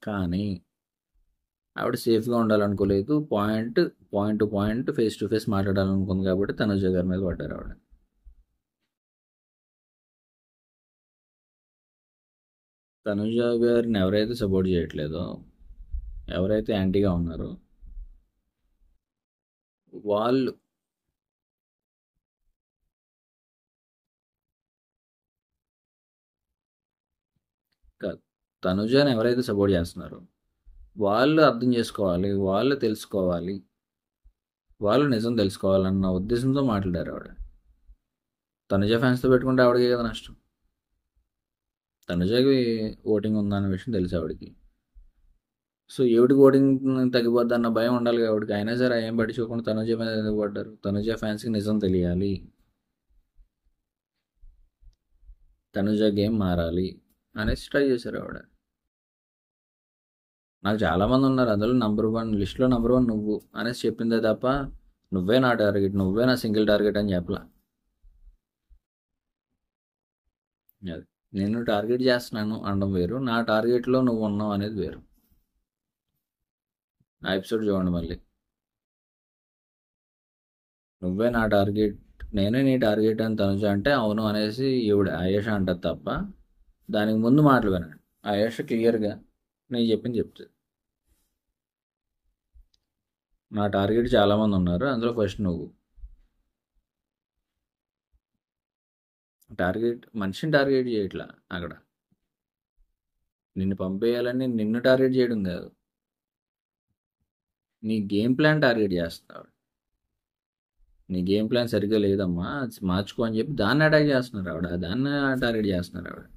కానీ ఆవిడ సేఫ్గా ఉండాలనుకోలేదు, point point to point face to face మాట్లాడాలనుకుంది కాబట్టి తనుజ గారి మీద పడ్డారు ఆవిడ. తనుజ గారిని ఎవరైతే సపోర్ట్ చేయట్లేదో, ఎవరైతే యాంటీగా ఉన్నారో వాళ్ళు కాదు, తనుజని ఎవరైతే సపోర్ట్ చేస్తున్నారో వాళ్ళు అర్థం చేసుకోవాలి, వాళ్ళు తెలుసుకోవాలి, వాళ్ళు నిజం తెలుసుకోవాలన్న ఉద్దేశంతో మాట్లాడారు ఆవిడ. తనుజ ఫ్యాన్స్తో పెట్టుకుంటే ఆవిడకి కదా నష్టం. తనుజకి ఓటింగ్ ఉందన్న విషయం తెలుసు ఆవిడకి. సో ఎవడికి ఓటింగ్ తగ్గిపోద్ది అన్న భయం ఉండాలి ఆవిడకి. అయినా సరే ఏం పట్టించుకోకుండా తనుజ మీద ఎందుకు పడ్డారు? తనుజ ఫ్యాన్స్కి నిజం తెలియాలి, తనుజ గేమ్ మారాలి అనేసి ట్రై చేశారు ఆవిడ. నాకు చాలామంది ఉన్నారు, అందులో #1 లిస్ట్లో #1 నువ్వు అనేసి చెప్పిందే తప్ప నువ్వే నా టార్గెట్, నువ్వే నా సింగిల్ టార్గెట్ అని చెప్పలా. అది నేను టార్గెట్ చేస్తున్నాను అనడం వేరు, నా టార్గెట్లో నువ్వు ఉన్నావు అనేది వేరు. ఆ ఎపిసోడ్ చూడండి మళ్ళీ. నువ్వే నా టార్గెట్, నేనే నీ టార్గెట్ అని తనుజ అంటే అవును అనేసి ఈవిడ ఆయేష అంటది తప్ప దానికి ముందు మాటలు వినండి. ఆయేష క్లియర్గా నేను చెప్పింది చెప్తుంది. నా టార్గెట్ చాలామంది ఉన్నారు, అందులో ఫస్ట్ నువ్వు. టార్గెట్ మనిషిని టార్గెట్ చేయట్లా అక్కడ, నిన్ను పంపేయాలని నిన్ను టార్గెట్ చేయడం కాదు, నీ గేమ్ ప్లాన్ టార్గెట్ చేస్తున్నావు. నీ గేమ్ ప్లాన్ సరిగ్గా లేదమ్మా, అది మార్చుకో అని చెప్పి దాన్ని అటాక్ చేస్తున్నారు ఆవిడ, దాన్ని టార్గెట్ చేస్తున్నారు ఆవిడ.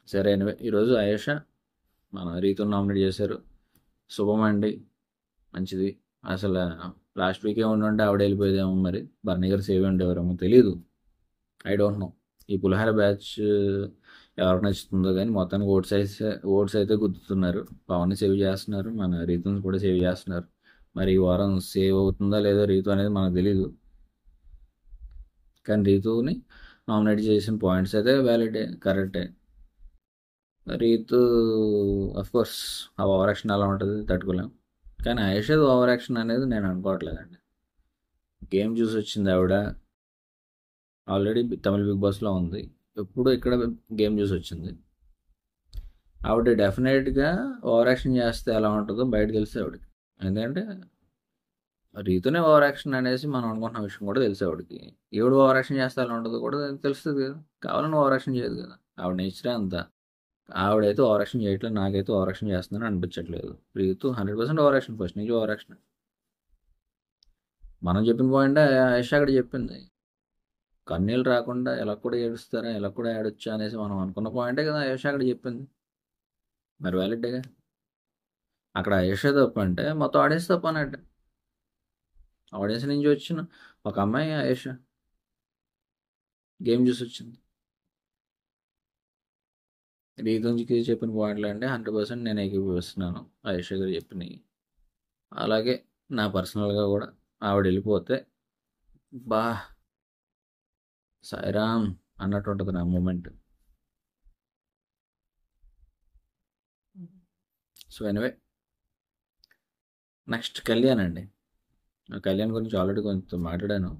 సరే ఎనివే, ఈరోజు ఆయేష మన రీతుని నామినేట్ చేశారు. శుభం అండి, మంచిది. అసలు లాస్ట్ వీకే ఉండుంటే ఆవిడ వెళ్ళిపోయేదేమో, మరి బర్నీ గారు సేవ్ ఉండేవారేమో తెలియదు, ఐ డోంట్ నో. ఈ పులిహార బ్యాచ్ ఎవరికి నచ్చుతుందో కానీ మొత్తానికి ఓట్స్ అయితే గుర్తుతున్నారు. పవన్ని సేవ్ చేస్తున్నారు, మన రీతుని కూడా సేవ్ చేస్తున్నారు. మరి ఈ వారం సేవ్ అవుతుందా లేదో రీతు అనేది మనకు తెలీదు. కానీ రీతుని నామినేట్ చేసిన పాయింట్స్ అయితే వ్యాలిడే, కరెక్టే. రీతు కోర్స్ ఆ ఓవర్ యాక్షన్ అలా ఉంటుంది, తట్టుకోలేం. కానీ ఆయేషది ఓవర్ యాక్షన్ అనేది నేను అనుకోవట్లేదండి. గేమ్ చూసి వచ్చింది ఆవిడ, ఆల్రెడీ తమిళ బిగ్ బాస్లో ఉంది, ఎప్పుడు ఇక్కడ గేమ్ చూసి వచ్చింది. ఆవిడ డెఫినెట్గా ఓవర్ యాక్షన్ చేస్తే ఎలా ఉంటుందో బయట తెలిసి ఆవిడకి. ఎందుకంటే రీతునే ఓవర్ యాక్షన్ అనేసి మనం అనుకుంటున్న విషయం కూడా తెలిసి ఆవిడకి. ఎవడు ఓవర్ యాక్షన్ చేస్తే ఎలా ఉంటుందో కూడా తెలుస్తుంది కదా, కావాలని ఓవర్ యాక్షన్ చేయదు కదా, ఆవిడ నేచరే అంతా. ఆవిడైతే ఓవర్ యాక్షన్ చేయట్లేదు, నాకైతే ఓవర్ యాక్షన్ చేస్తుందని అనిపించట్లేదు. రీతు 100% ఓవర్ యాక్షన్, ఫస్ట్ నుంచి ఓవర్ యాక్షన్. మనం చెప్పిన పాయింట్ ఆయేషా అక్కడ చెప్పింది. కన్నీళ్ళు రాకుండా ఎలా కూడా ఏడుస్తారా, ఎలా కూడా ఏడొచ్చా అనేసి మనం అనుకున్న పాయింటే కదా ఆయేషా అక్కడ చెప్పింది. మరి వ్యాలిడ్డేగా. అక్కడ ఆయేషా తప్పు అంటే మొత్తం ఆడియన్స్ తప్పు అన్నట్టు. ఆడియన్స్ నుంచి వచ్చిన ఒక అమ్మాయి ఆయేషా గేమ్ చూసి వచ్చింది. రీతుంజికి చెప్పిన పాయింట్లు అంటే 100% నేను ఏకీభవిస్తున్నాను ఆయేషా గారు చెప్పినవి. అలాగే నా పర్సనల్గా కూడా ఆవిడ వెళ్ళిపోతే బా సాయిరామ్ అన్నట్టు ఉంటుంది నా moment. So anyway, next Kalyan అండి. కళ్యాణ్ గురించి ఆల్రెడీ కొంచెం మాట్లాడాను.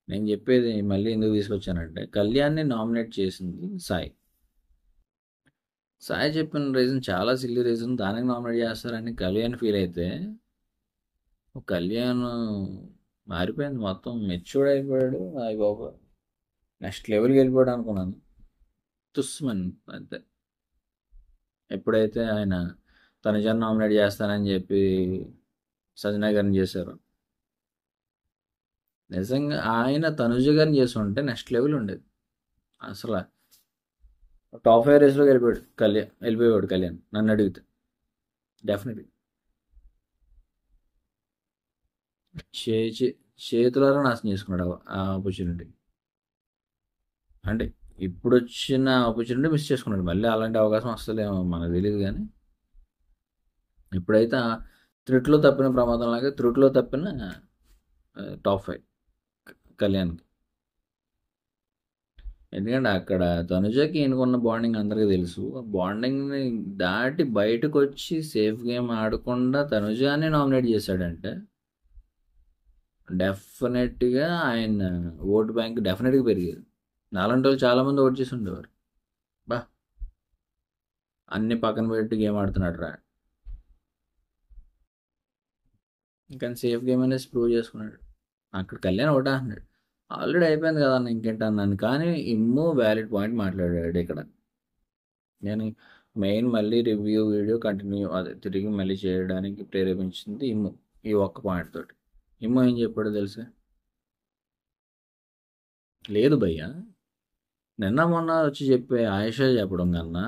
నేను చెప్పేది మళ్ళీ ఎందుకు తీసుకొచ్చానంటే, కళ్యాణ్ని నామినేట్ చేసింది సాయి. సాయి చెప్పిన రీజన్ చాలా సిల్లీ రీజన్, దానికి నామినేట్ చేస్తారని కళ్యాణ్ ఫీల్ అయితే, కళ్యాణ్ మారిపోయింది, మొత్తం మెచ్యూర్డ్ అయిపోయాడు. అయ్యి బాబు నెక్స్ట్ లెవెల్కి వెళ్ళిపోయాడు అనుకున్నాను. తుస్మన్ అంతే. ఎప్పుడైతే ఆయన తనుజాని నామినేట్ చేస్తానని చెప్పి సజ్నా గారిని చేశారు, నిజంగా ఆయన తనుజ గారిని చేసి ఉంటే నెక్స్ట్ లెవెల్ ఉండేది. అసలు టాప్ 5 రేస్లోకి వెళ్ళిపోయాడు కళ్యాణ్ నన్ను అడిగితే. డెఫినెట్లీ చేతులారా నాశనం చేసుకున్నాడు ఆ ఆపర్చునిటీ. అంటే ఇప్పుడు వచ్చిన ఆపర్చునిటీ మిస్ చేసుకున్నాడు. మళ్ళీ అలాంటి అవకాశం వస్తలేమో మనకు తెలియదు, కానీ ఇప్పుడైతే త్రుట్లో తప్పిన ప్రమాదంలాగా త్రుట్లో తప్పిన టాప్ 5 కళ్యాణ్కి. ఎందుకంటే అక్కడ తనుజకి ఈయనకున్న బాండింగ్ అందరికీ తెలుసు. ఆ బాండింగ్ని దాటి బయటకు వచ్చి సేఫ్ గేమ్ ఆడకుండా తనుజాని నామినేట్ చేశాడంటే డెఫినెట్గా ఆయన ఓటు బ్యాంక్ డెఫినెట్గా పెరిగేది. నాలంటి వాళ్ళు చాలామంది ఓట్ చేసి ఉండేవారు. బా అన్ని పక్కన పెట్టి గేమ్ ఆడుతున్నాడు రా, కానీ సేఫ్ గేమ్ అనేసి ప్రూవ్ చేసుకున్నాడు. అక్కడ కళ్యాణ్ ఒకటా అన్నాడు, ఆల్రెడీ అయిపోయింది కదా అన్న ఇంకేంటి అన్నాను. కానీ ఇమ్మో వ్యాలిడ్ పాయింట్ మాట్లాడాడు ఇక్కడ. నేను మెయిన్ మళ్ళీ రివ్యూ వీడియో కంటిన్యూ అదే తిరిగి మళ్ళీ చేయడానికి ప్రేరేపించింది ఇమ్ము, ఈ ఒక్క పాయింట్ తోటి. ఇమ్ము ఏం చెప్పాడో తెలుసా? లేదు భయ్యా, నిన్న మొన్న వచ్చి చెప్పే ఆయేషా చెప్పడం కన్నా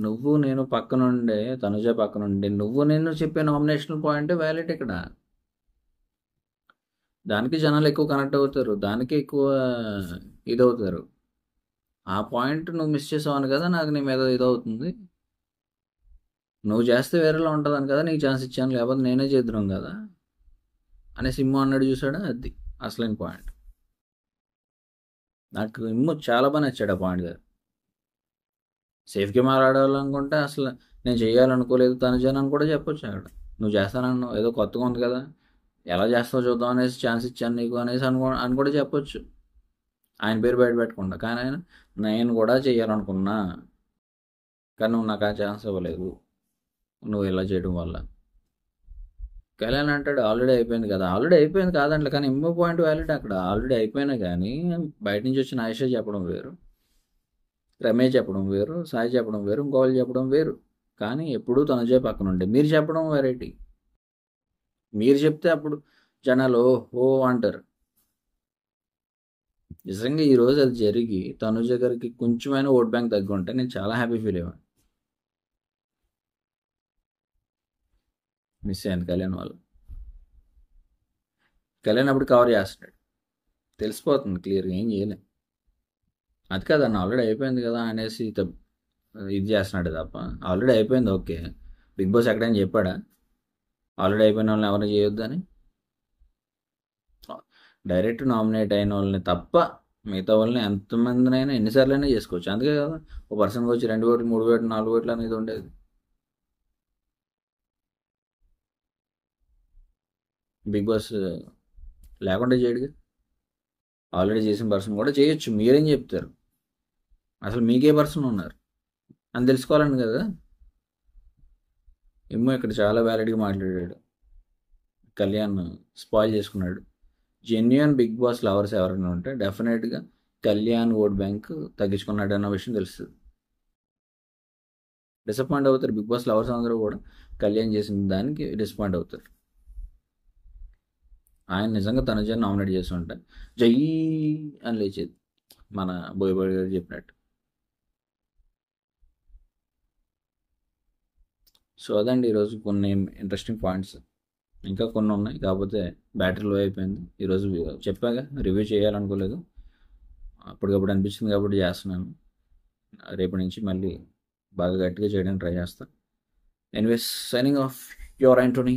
నువ్వు నేను పక్కనుండే తనుజ పక్కనుండే నువ్వు నేను చెప్పే నామినేషన్ పాయింట్ వ్యాలిడ్ ఇక్కడ. దానికి జనాలు ఎక్కువ కనెక్ట్ అవుతారు, దానికి ఎక్కువ ఇదవుతారు. ఆ పాయింట్ నువ్వు మిస్ చేసావని కదా నాకు నీ మీద ఇదవుతుంది. నువ్వు చేస్తే వేరేలా ఉంటుందని కదా నీకు ఛాన్స్ ఇచ్చాను, లేకపోతే నేనే చేద్దాం కదా అనేసి ఇమ్ము అన్నాడు. చూసాడా, అది అసలైన పాయింట్. నాకు ఇమ్ము చాలా బాగా నచ్చాడు ఆ పాయింట్ దగ్గర. సేఫ్ గేమ్ ఆడాలనుకుంటే అసలు నేను చేయాలనుకోలేదు తనుజాని అని కూడా చెప్పొచ్చు అక్కడ. నువ్వు చేస్తానన్నావు, ఏదో కొత్తగా ఉంది కదా, ఎలా చేస్తావు చూద్దాం అనేసి ఛాన్స్ ఇచ్చాను నీకు అనేసి అని కూడా చెప్పొచ్చు, ఆయన పేరు బయట పెట్టకుండా. కానీ ఆయన నేను కూడా చేయాలనుకున్నా, కానీ నువ్వు నాకు ఆ ఛాన్స్ ఇవ్వలేదు, నువ్వు ఇలా చేయడం వల్ల. కళ్యాణ్ అంటాడు ఆల్రెడీ అయిపోయింది కదా. ఆల్రెడీ అయిపోయింది కాదంటే, కానీ ఇంకో పాయింట్ వ్యాలిడ్ అక్కడ. ఆల్రెడీ అయిపోయినా కానీ బయట నుంచి వచ్చిన ఆయేషా చెప్పడం వేరు, రమేష్ చెప్పడం వేరు, సాయి చెప్పడం వేరు, ఇంకోళ్ళు చెప్పడం వేరు. కానీ ఎప్పుడూ తనుజే పక్కన ఉండే మీరు చెప్పడం వెరైటీ. మీరు చెప్తే అప్పుడు జనాలు ఓ అంటారు. నిజంగా ఈరోజు అది జరిగి తనుజ గారికి కొంచెమైనా ఓట్ బ్యాంక్ తగ్గి ఉంటే నేను చాలా హ్యాపీ ఫీల్ అయ్యాను. మిస్ అయ్యాను కళ్యాణ్ వాళ్ళు. కళ్యాణ్ అప్పుడు కవర్ చేస్తున్నాడు, తెలిసిపోతుంది క్లియర్గా, ఏం చేయలే. అది కాదన్న ఆల్రెడీ అయిపోయింది కదా అనేసి ఇది చేస్తున్నాడు తప్ప. ఆల్రెడీ అయిపోయింది ఓకే, బిగ్ బాస్ ఎక్కడైనా చెప్పాడా ఆల్రెడీ అయిపోయిన వాళ్ళని ఎవరైనా చేయొద్దని? డైరెక్ట్ నామినేట్ అయిన వాళ్ళని తప్ప మిగతా వాళ్ళని ఎంతమందినైనా ఎన్నిసార్లైనా చేసుకోవచ్చు. అందుకే కదా ఒక పర్సన్కి వచ్చి 2 ఓట్లు 3 ఓట్లు 4 ఓట్లు అనేది ఉండేది. బిగ్ బాస్ లేకుండా చేయడుగా. ఆల్రెడీ చేసిన పర్సన్ కూడా చేయొచ్చు. మీరేం చెప్తారు, అసలు మీకే పర్సన్ ఉన్నారు అని తెలుసుకోవాలని కదా. ఏమో ఇక్కడ చాలా వ్యాలిడ్గా మాట్లాడాడు. కళ్యాణ్ స్పాయిల్ చేసుకున్నాడు. జెన్యున్ బిగ్ బాస్ లవర్స్ ఎవరైనా ఉంటే డెఫినెట్గా కళ్యాణ్ ఓట్ బ్యాంక్ తగ్గించుకున్నాడు అన్న విషయం తెలుస్తుంది. డిసప్పాయింట్ అవుతారు బిగ్ బాస్ లవర్స్ అందరూ కూడా, కళ్యాణ్ చేసిన దానికి డిసప్పాయింట్ అవుతారు. ఆయన నిజంగా తనుజని నామినేట్ చేసి ఉంటే జై అని లేచేది, మన బోయపాటి గారు చెప్పినట్టు. సో అదండి ఈరోజు కొన్ని ఇంట్రెస్టింగ్ పాయింట్స్. ఇంకా కొన్ని ఉన్నాయి, కాకపోతే బ్యాటరీ లో అయిపోయింది. ఈరోజు చెప్పాగా రివ్యూ చేయాలనుకోలేదు, అప్పటికప్పుడు అనిపించింది కాబట్టి చేస్తున్నాను. రేపటి నుంచి మళ్ళీ బాగా గట్టిగా చేయడానికి ట్రై చేస్తాను. Anyways, signing off, your Anthony.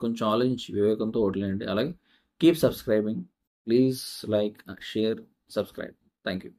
కొంచెం ఆలోచించి వివేకంతో ఓట్లేయండి. అలాగే keep subscribing, please like, share, subscribe. Thank you.